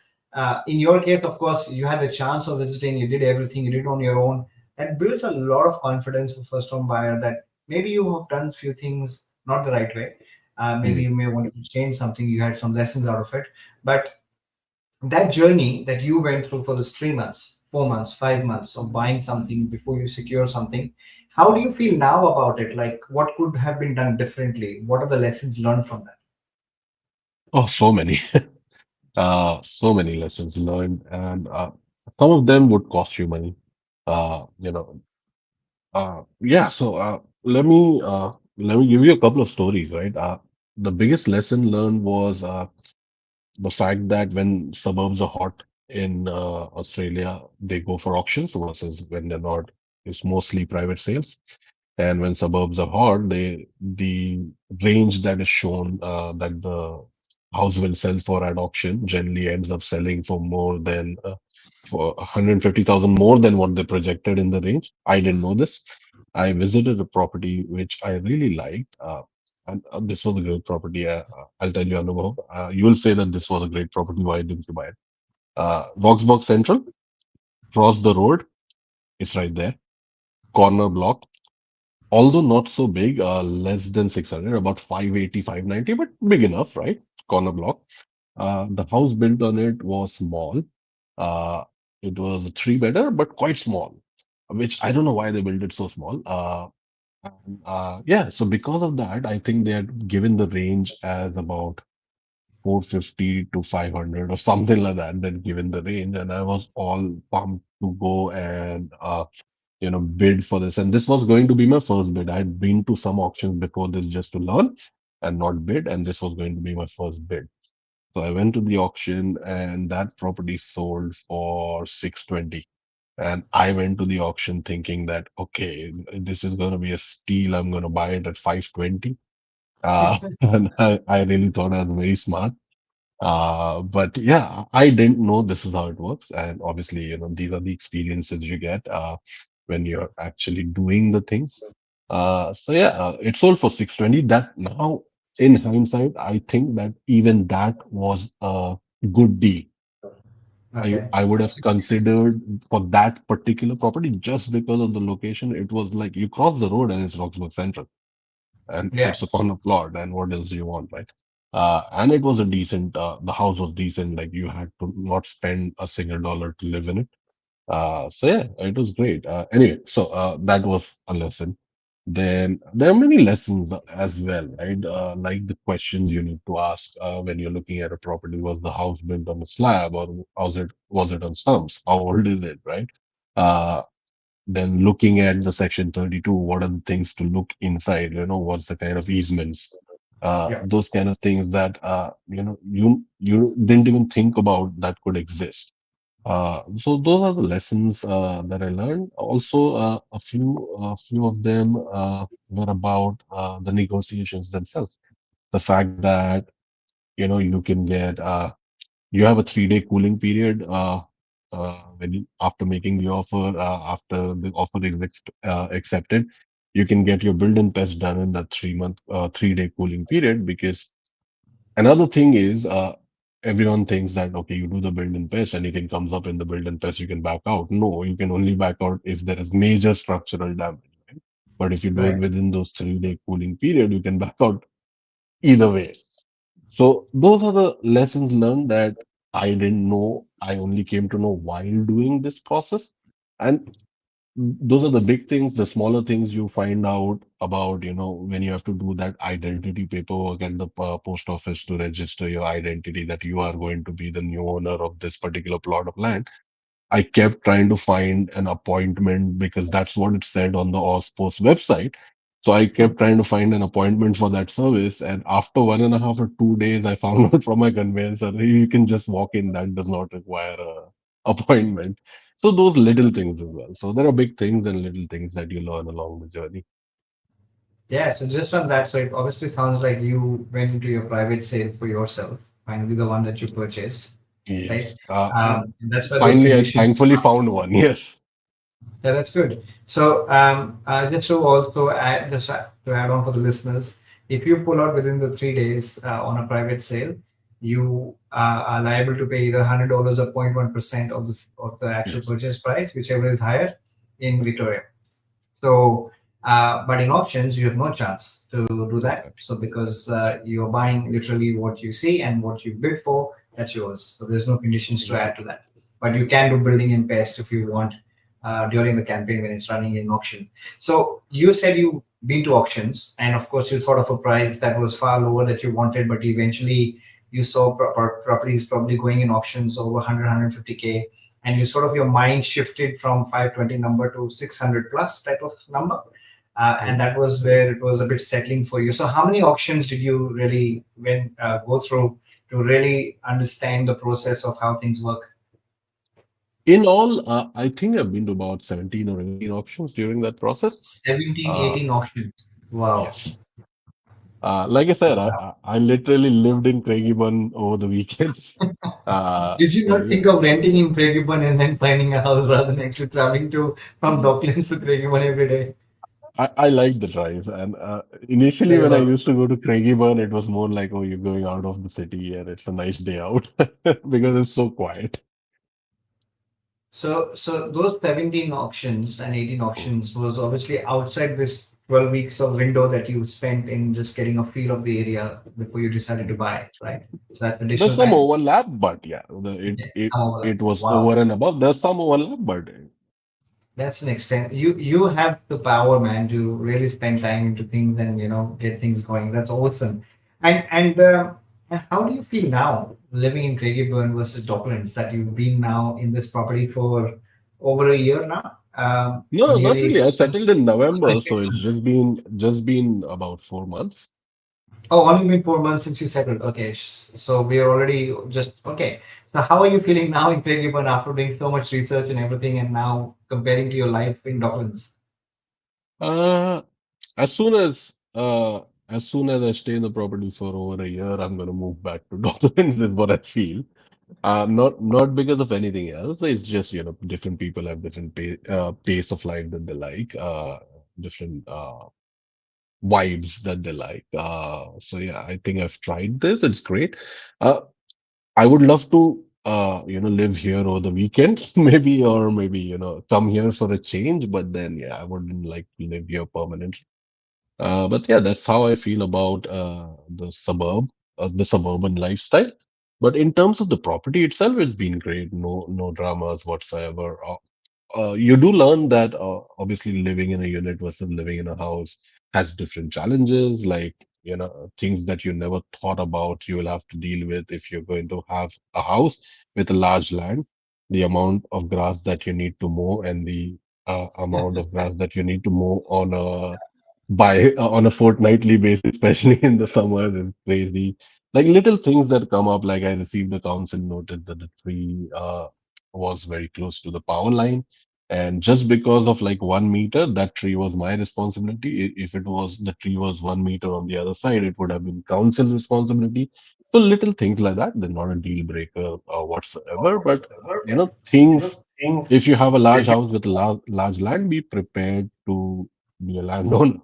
in your case, of course, you had the chance of visiting, you did everything, you did on your own. That builds a lot of confidence for first home buyer, that maybe you have done few things not the right way. Maybe Mm. you may want to change something, you had some lessons out of it. But that journey that you went through for those 3 months, 4 months, 5 months of buying something before you secure something, how do you feel now about it? Like, what could have been done differently? What are the lessons learned from that? Oh, so many. So many lessons learned, and some of them would cost you money. Uh, you know, yeah. So let me give you a couple of stories, right? The biggest lesson learned was the fact that when suburbs are hot in Australia, they go for auctions versus when they're not, it's mostly private sales. And when suburbs are hot, the range that is shown that the house will sell for at auction generally ends up selling for more than for 150,000 more than what they projected in the range. I didn't know this. I visited a property which I really liked. And this was a great property. I'll tell you, Anubhav. You will say that this was a great property. Why didn't you buy it? Roxburgh Central, cross the road. It's right there. Corner block. Although not so big, less than 600, about 580, 590, but big enough, right? Corner block. The house built on it was small. Uh, it was a three-bedder, but quite small, which I don't know why they built it so small. Yeah, so because of that, I think they had given the range as about 450 to 500 or something like that. They'd given the range, and I was all pumped to go and bid for this. And this was going to be my first bid. I had been to some auctions before this just to learn and not bid, and this was going to be my first bid. So I went to the auction, and that property sold for 620. And I went to the auction thinking that, okay, this is going to be a steal. I'm going to buy it at 520. And I really thought I was very smart. But yeah, I didn't know this is how it works. And obviously, these are the experiences you get when you're actually doing the things. So yeah, it sold for 620. That now, in hindsight, I think that even that was a good deal. Okay. I would have considered for that particular property just because of the location. It was like you cross the road and it's Roxburgh Central and Yeah. it's a corner plot, and what else do you want, right? And it was a decent, the house was decent, like you had to not spend a single dollar to live in it. So yeah, it was great. Anyway, so that was a lesson. Then there are many lessons as well, right? Like the questions you need to ask when you're looking at a property. Was the house built on a slab, or was it on stumps? How old is it, right? Uh, then looking at the section 32, what are the things to look inside? What's the kind of easements? Yeah. Those kind of things that you didn't even think about that could exist. So those are the lessons that I learned. Also, a few of them were about the negotiations themselves. The fact that you can get you have a 3-day cooling period after making the offer. After the offer is accepted, you can get your build-in test done in that 3-day cooling period, because another thing is, everyone thinks that, okay, you do the build and test, anything comes up in the build and test, you can back out. No, you can only back out if there is major structural damage. Right? But if you do it Right. within those 3-day cooling period, you can back out either way. So those are the lessons learned that I didn't know. I only came to know while doing this process. And those are the big things. The smaller things you find out about, when you have to do that identity paperwork at the post office to register your identity that you are going to be the new owner of this particular plot of land. I kept trying to find an appointment because that's what it said on the OzPost website. So I kept trying to find an appointment for that service. And after 1.5 or 2 days, I found out from my conveyancer, you can just walk in. That does not require a appointment. So those little things as well. So there are big things and little things that you learn along the journey. Yeah, so just on that, so it obviously sounds like you went into your private sale for yourself, finally the one that you purchased, right? Yes. That's where those Finally, I conditions. thankfully found one. Yes. Yeah, that's good. So, just to also add, to add on for the listeners, if you pull out within the 3 days on a private sale, you are liable to pay either $100 or 0.1% of the actual Yes. purchase price, whichever is higher in Victoria. So, but in auctions, you have no chance to do that. Exactly. So, because you're buying literally what you see and what you bid for, that's yours. So, there's no conditions to add to Exactly. that. But you can do building in pest if you want during the campaign when it's running in auction. So, you said you've been to auctions, and of course, you thought of a price that was far lower that you wanted, but eventually you saw properties probably going in auctions over 100, and you sort of your mind shifted from 520 number to 600 plus type of number, and Mhm. that was where it was a bit settling for you. So how many auctions did you really go through to really understand the process of how things work? In all, I think I've been to about 17 or 18 auctions during that process. 17, Uh, 18 auctions. Wow. yes. Like I said, I literally lived in Craigieburn over the weekends. Did you not Yeah, think of renting in Craigieburn and then finding a house rather than actually traveling to from Docklands to Craigieburn every day? I like the drive. And initially, There you when I go. used to go to Craigieburn, it was more like, oh, you're going out of the city and it's a nice day out because it's so quiet. So those 17 auctions and 18 Mm. auctions was obviously outside this 12 weeks of window that you spent in just getting a feel of the area before you decided to buy, right? So that's There's additional some time. overlap, but yeah, Okay. Some overlap. it was Wow. over and above. There's some overlap, but That's an extent. You have the power, man, to really spend time into things and get things going. That's awesome. And how do you feel now living in Craigieburn versus Docklands that you've been now in this property for over a year now, or no, not nearly really. I six settled months, in November, so 6 months. it's just been about 4 months. Oh, only been 4 months since you settled. Okay, so we are already just okay. So how are you feeling now in Craigieburn after doing so much research and everything, and now comparing to your life in Docklands? Uh, as soon as uh, as soon as I stay in the property for over a year, I'm gonna move back to Docklands is what I feel. Not because of anything else. It's just, different people have different pace of life that they like, different vibes that they like. So yeah, I think I've tried this. It's great. Uh, I would love to, live here over the weekends, maybe, or maybe, come here for a change. But then, yeah, I wouldn't like to live here permanently. But yeah, that's how I feel about the suburban lifestyle. But in terms of the property itself, it's been great. No dramas whatsoever. You do learn that obviously living in a unit versus living in a house has different challenges, like things that you never thought about you will have to deal with if you're going to have a house with a large land. The amount of grass that you need to mow and the amount of grass that you need to mow on a fortnightly basis, especially in the summers, is crazy. Like little things that come up, like I received a council notice that the tree was very close to the power line. And just because of like 1 meter, that tree was my responsibility. If it was the tree was 1 meter on the other side, it would have been council's responsibility. So little things like that, they're not a deal breaker whatsoever. But things. If you have a large house with a large land, be prepared to be a landowner.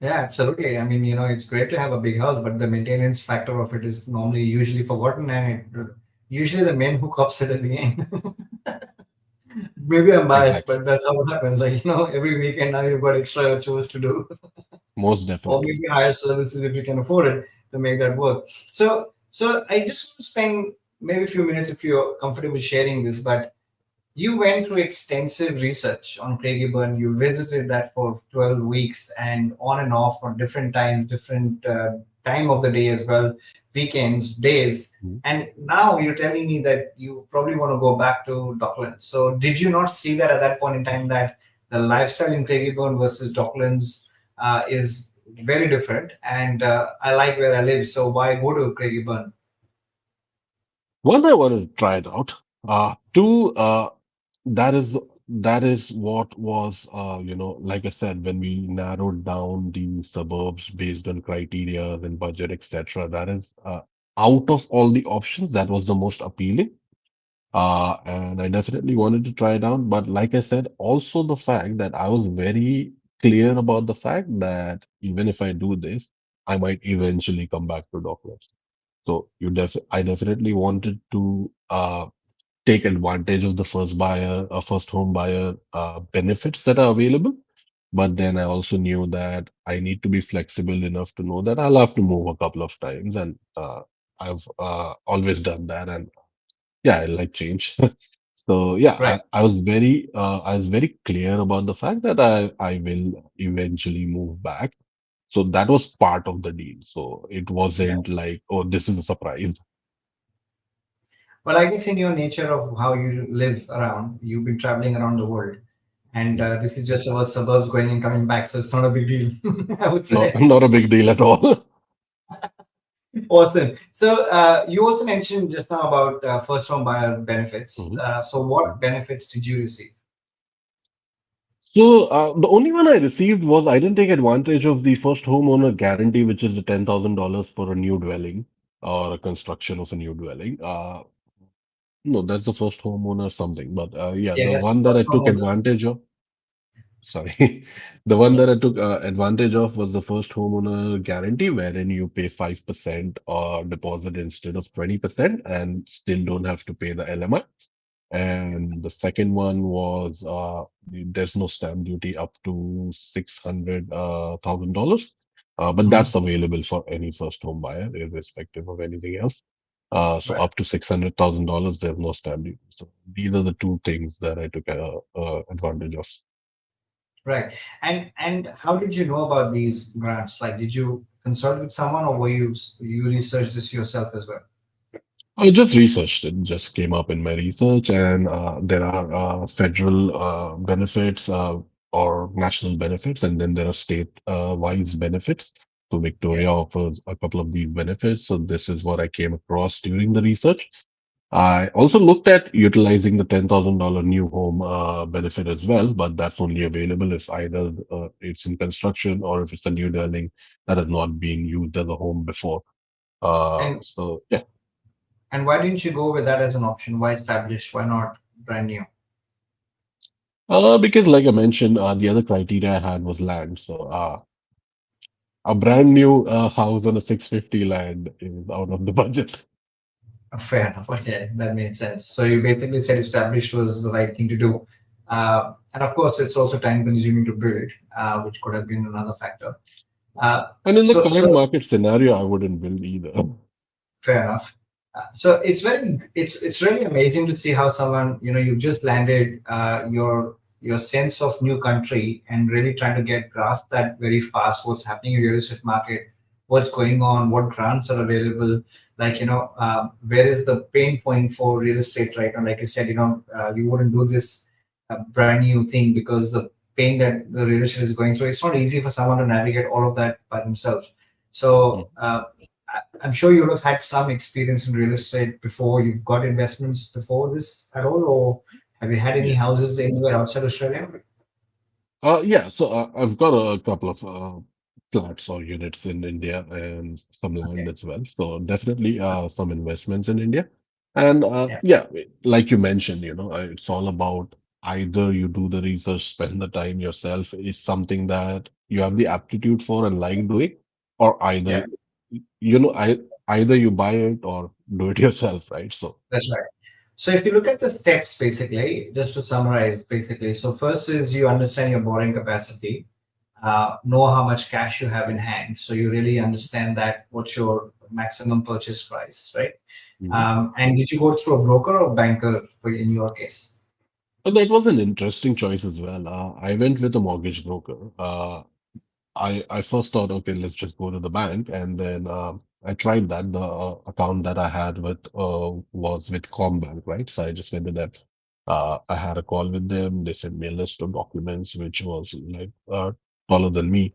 Yeah, absolutely. I mean, it's great to have a big house, but the maintenance factor of it is normally usually forgotten, and usually the men who cops it at the end. Maybe I'm biased, Exactly. but that's how it happens. Like, every weekend now you've got extra chores to do, Most or definitely. maybe hire services if you can afford it to make that work. So I just want to spend maybe a few minutes if you're comfortable sharing this, but you went through extensive research on Craigieburn. You visited that for 12 weeks and on and off on different times, different time of the day as well, weekends, days. Mhm. And now you're telling me that you probably want to go back to Docklands. So did you not see that at that point in time that the lifestyle in Craigieburn versus Docklands is very different, and I like where I live. So why go to Craigieburn? One, I wanted to try it out. Two, that is that is what was like I said, when we narrowed down the suburbs based on criteria and budget, etc. That is out of all the options, that was the most appealing. And I definitely wanted to try it out. But like I said, also the fact that I was very clear about the fact that even if I do this, I might eventually come back to Docklands. So I definitely wanted to take advantage of the first home buyer benefits that are available. But then I also knew that I need to be flexible enough to know that I'll have to move a couple of times, and I've always done that. And yeah, I like change. So yeah, Right. I was very clear about the fact that I will eventually move back. So that was part of the deal. So it Yeah. wasn't like, oh, this is a surprise. Well, I guess in your nature of how you live around, you've been traveling around the world, and Mhm. this is just about suburbs going and coming back, so it's not a big deal, I would No, say. not a big deal at all. Awesome. So you also mentioned just now about first home buyer benefits. Mhm. So what Mhm. benefits did you receive? So the only one I received was I didn't take advantage of the first homeowner guarantee, which is the $10,000 for a new dwelling or a construction of a new dwelling. No, that's the first homeowner something. But yeah, Yeah, the that's one that first I took homeowner. advantage of, sorry, the one Yeah. that I took advantage of was the first homeowner guarantee, wherein you pay 5% deposit instead of 20% and still don't have to pay the LMI. And the second one was there's no stamp duty up to $600,000, but Mhm. that's available for any first home buyer, irrespective of anything else. So Right. up to $600,000, there's no stamp duty. So these are the two things that I took advantage of. Right. And how did you know about these grants? Like, did you consult with someone, or were you researched this yourself as well? I just researched it, just came up in my research, and there are federal benefits or national benefits, and then there are state wise benefits. So Yeah. Victoria offers a couple of these benefits. So this is what I came across during the research. I also looked at utilizing the $10,000 new home benefit as well, but that's only available if either it's in construction or if it's a new dwelling that has not been used as a home before. And So yeah. and why didn't you go with that as an option? Why established? Why not brand new? Because like I mentioned, the other criteria I had was land. So a brand new house on a 650 land is out of the budget. Fair enough. Okay, that made sense. So you basically said established was the right thing to do. And of course, it's also time consuming to build, which could have been another factor. Uh, And in the so current market scenario, I wouldn't build either. fair enough. So it's really amazing to see how someone, you've just landed, your sense of new country and really trying to get grasp that very fast what's happening in the real estate market, what's going on, what grants are available, like where is the pain point for real estate right now. Like I said, you wouldn't do this brand new thing because the pain that the real estate is going through, it's not easy for someone to navigate all of that by themselves. So I'm sure you would have had some experience in real estate before. You've got investments before this at all, or have you had any Yeah. houses anywhere outside Australia? Yeah, so I've got a couple of flats or units in India and some land Okay, as well. So definitely some investments in India. And yeah, yeah, like you mentioned, it's all about either you do the research, spend the time yourself, is something that you have the aptitude for and like doing, or yeah, either you buy it or do it yourself, right? So. that's right. So if you look at the steps, basically, just to summarize, basically, so first is you understand your borrowing capacity, know how much cash you have in hand, so you really understand that what's your maximum purchase price, right? And did you go through a broker or banker in your case? But that was an interesting choice as well. I went with a mortgage broker. I first thought, okay, let's just go to the bank, and then I tried that. The account that I had with was with Combank, right? So I just went to that. I had a call with them. They sent me a list of documents, which was like taller than me.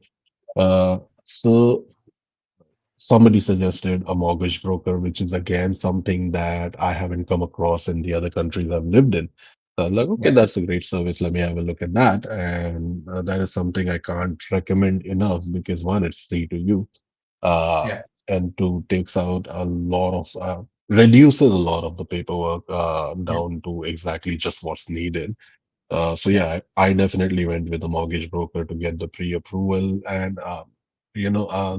So somebody suggested a mortgage broker, which is again something that I haven't come across in the other countries I've lived in. So I'm like, okay, Yeah. that's a great service. Let me have a look at that. And that is something I can't recommend enough because one, it's free to you, uh, Yeah. and two, takes out a lot of, reduces a lot of the paperwork Yeah. down to exactly just what's needed. So Yeah. yeah, I definitely went with a mortgage broker to get the pre-approval. And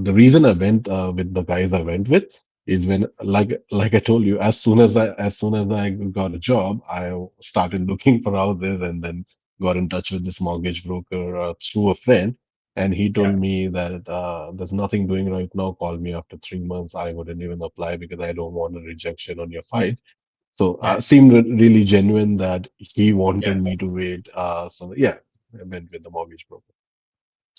the reason I went with the guys I went with is when, like I told you, as soon as I got a job, I started looking for houses and then got in touch with this mortgage broker through a friend. And he told Yeah. me that there's nothing doing right now. Call me after 3 months. I wouldn't even apply because I don't want a rejection on your file. Mm. So Yeah. seemed really genuine that he Yeah. wanted me to wait. So yeah, I went with the mortgage broker.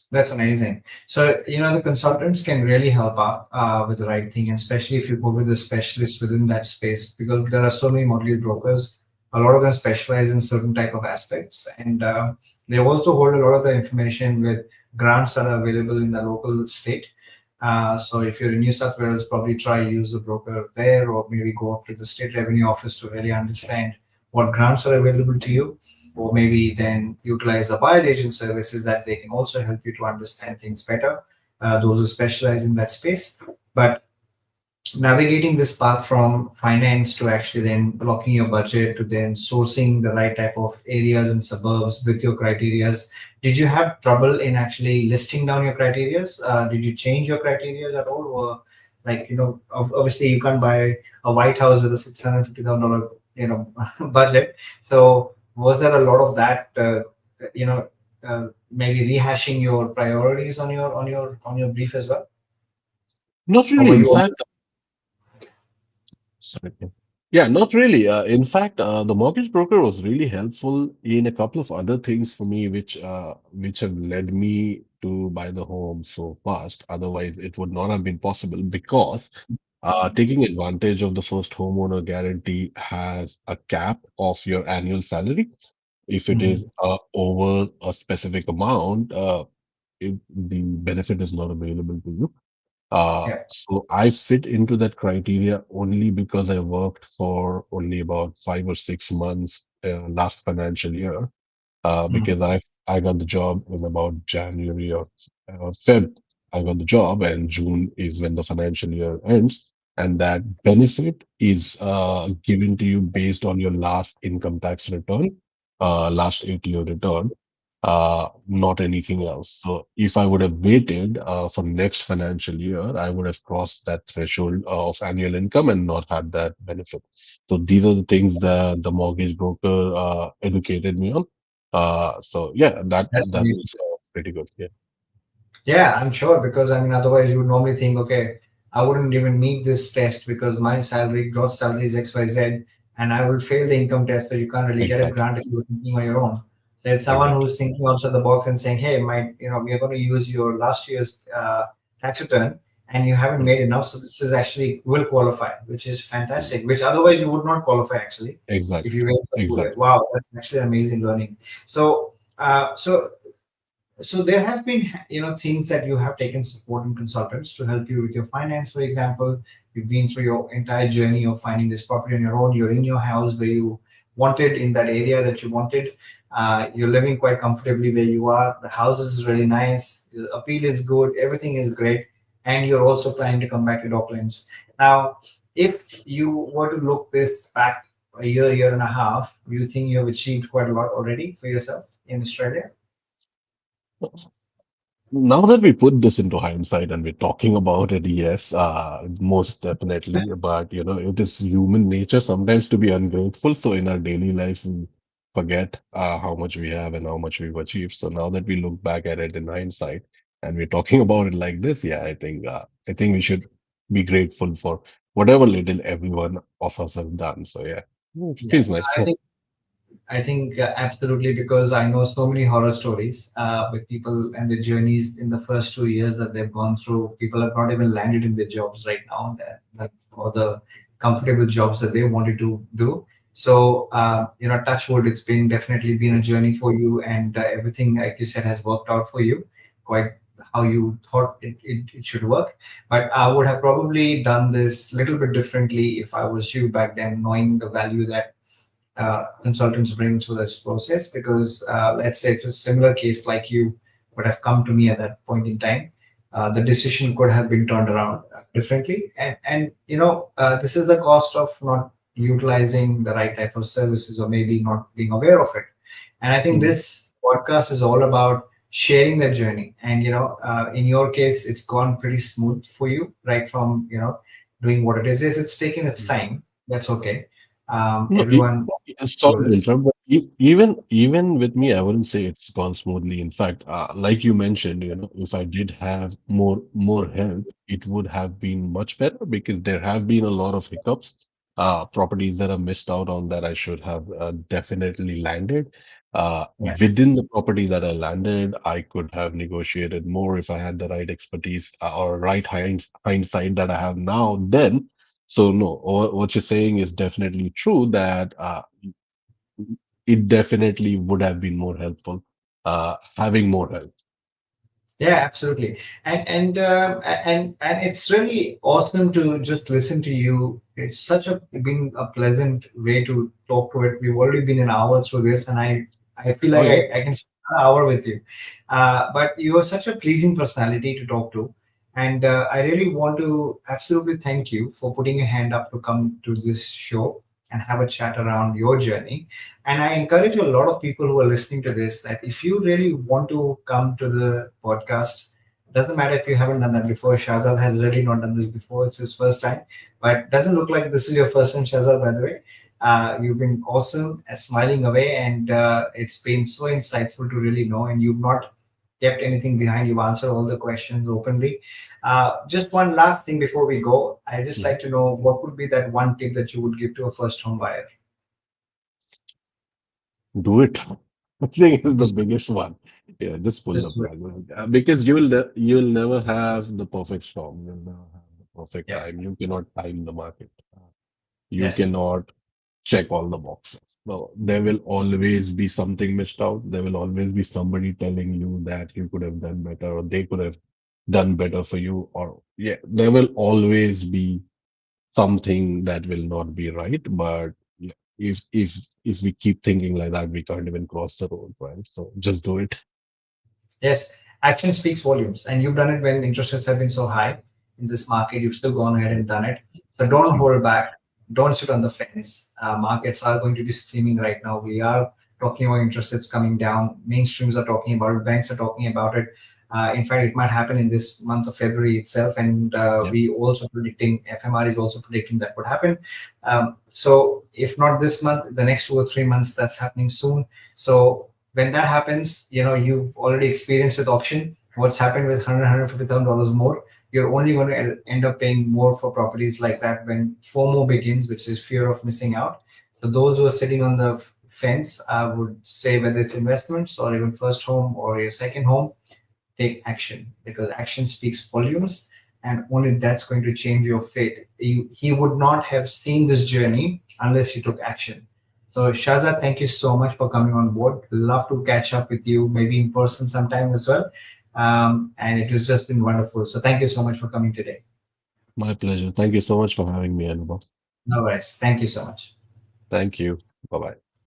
That's amazing. So, the consultants can really help out with the right thing, and especially if you go with a specialist within that space, because there are so many mortgage brokers. A lot of them specialize in certain type of aspects, and they also hold a lot of the information with grants that are available in the local state. So, if you're in New South Wales, probably try use a broker there, or maybe go up to the state revenue office to really understand what grants are available to you, or maybe then utilize the buyer's agent services that they can also help you to understand things better, those who specialize in that space. But navigating this path from finance to actually then blocking your budget to then sourcing the right type of areas and suburbs with your criterias, did you have trouble in actually listing down your criterias? Did you change your criterias at all? Or like, obviously you can't buy a White House with a $650,000, budget. So was there a lot of that, you know, maybe rehashing your priorities on your brief as well? Not Or really. were In you? fact, sorry. Yeah, not really. In fact, the mortgage broker was really helpful in a couple of other things for me, which have led me to buy the home so fast. Otherwise, it would not have been possible because taking advantage of the first homeowner guarantee has a cap of your annual salary. If it is Mhm. over a specific amount, the benefit is not available to you. Yeah. So I fit into that criteria only because I worked for only about 5 or 6 months last financial year Mhm. because I got the job in about January or Feb. I got the job, and June is when the financial year ends, and that benefit is given to you based on your last income tax return, last 8-year return, not anything else. So if I would have waited for next financial year, I would have crossed that threshold of annual income and not had that benefit. So these are the things that the mortgage broker educated me on. So yeah, That's that amazing. was pretty good. Yeah, Yeah, I'm sure, because I mean, otherwise you would normally think, okay, I wouldn't even need this test because my salary, gross salary is XYZ, and I will fail the income test, so you can't really get a exactly, grant if you're thinking on your own. So it's someone exactly, who's thinking outside the box and saying, hey, we are going to use your last year's tax return, and you haven't Mm, made enough, so this is actually will qualify, which is fantastic. Which otherwise you would not qualify actually if exactly, you wait for 2 years. exactly. Wow, that's actually amazing learning. So there have been, things that you have taken support and consultants to help you with your finance. For example, you've been through your entire journey of finding this property on your own. You're in your house where you wanted, in that area that you wanted. You're living quite comfortably where you are. The house is really nice. The appeal is good. Everything is great, and you're also planning to come back to Docklands. Now, if you were to look this back a year and a half, do you think you have achieved quite a lot already for yourself in Australia? Now that we put this into hindsight and we're talking about it, yes, most definitely. But it is human nature sometimes to be ungrateful. So in our daily life, we forget how much we have and how much we've achieved. So now that we look back at it in hindsight and we're talking about it like this, yeah, I think we should be grateful for whatever little everyone of us has done. So yeah, it Yeah, feels nice. I think absolutely, because I know so many horror stories with people and their journeys in the first 2 years that they've gone through. People have not even landed in their jobs right now, or the comfortable jobs that they wanted to do. So, touch wood, it's been definitely been a journey for you, and everything, like you said, has worked out for you quite how you thought it should work. But I would have probably done this a little bit differently if I was you back then, knowing the value that consultants bring to this process. Because let's say if it's a similar case like you would have come to me at that point in time, the decision could have been turned around differently. And this is the cost of not utilizing the right type of services, or maybe not being aware of it. And I think Mhm. this podcast is all about sharing that journey. And in your case, it's gone pretty smooth for you, right from doing what it is. Yes, it's taken its time. That's okay. No, Everyone sorry to slows. interrupt, but even with me, I wouldn't say it's gone smoothly. In fact, like you mentioned, if I did have more help, it would have been much better because there have been a lot of hiccups, properties that I missed out on that I should have definitely landed. Yeah, Within the property that I landed, I could have negotiated more if I had the right expertise or right hindsight that I have now. Then. So no, what you're saying is definitely true that it definitely would have been more helpful having more help. yeah, absolutely. And it's really awesome to just listen to you. It's such a been a pleasant way to talk to it. We've already been an hour through this, and I feel Oh like yeah. I can spend an hour with you. But you are such a pleasing personality to talk to, and I really want to absolutely thank you for putting your hand up to come to this show and have a chat around your journey. And I encourage a lot of people who are listening to this that if you really want to come to the podcast, doesn't matter if you haven't done that before. Shahzad has already not done this before. It's his first time, but doesn't look like this is your first time, Shahzad, by the way. You've been awesome, smiling away, and it's been so insightful to really know. And you've not kept anything behind. You've answered all the questions openly. Just one last thing before we go. I just Mhm. like to know what would be that one tip that you would give to a first home buyer. Do it. I think is the Just, biggest one. Yeah, just pull the just do it. plug. Because you'll never have the perfect storm. You'll never have the perfect Yeah. time. You cannot time the market. You Yes. cannot check all the boxes. No, there will always be something missed out. There will always be somebody telling you that you could have done better or they could have done better for you. Or yeah, there will always be something that will not be right. But yeah, if we keep thinking like that, we can't even cross the road, right? So just do it. Yes, action speaks volumes, and you've done it when interest rates have been so high in this market. You've still gone ahead and done it. So don't Mm. hold back. Don't sit on the fence. Markets are going to be screaming right now. We are talking about interest rates coming down. Mainstreams are talking about it. Banks are talking about it. In fact, it might happen in this month of February itself. And Yep. we also predicting, FMR is also predicting that would happen. So if not this month, the next 2 or 3 months, that's happening soon. So when that happens, you've already experienced with auction what's happened with 150,000 dollars more. You're only going to end up paying more for properties like that when FOMO begins, which is fear of missing out. So those who are sitting on the fence, I would say, whether it's investments or even first home or your second home, take action, because action speaks volumes, and only that's going to change your fate. He would not have seen this journey unless he took action. So Shaza, thank you so much for coming on board. Love to catch up with you, maybe in person sometime as well. And it has just been wonderful. So thank you so much for coming today. My pleasure. Thank you so much for having me, Anubhav. No worries. Thank you so much. Thank you. Bye bye.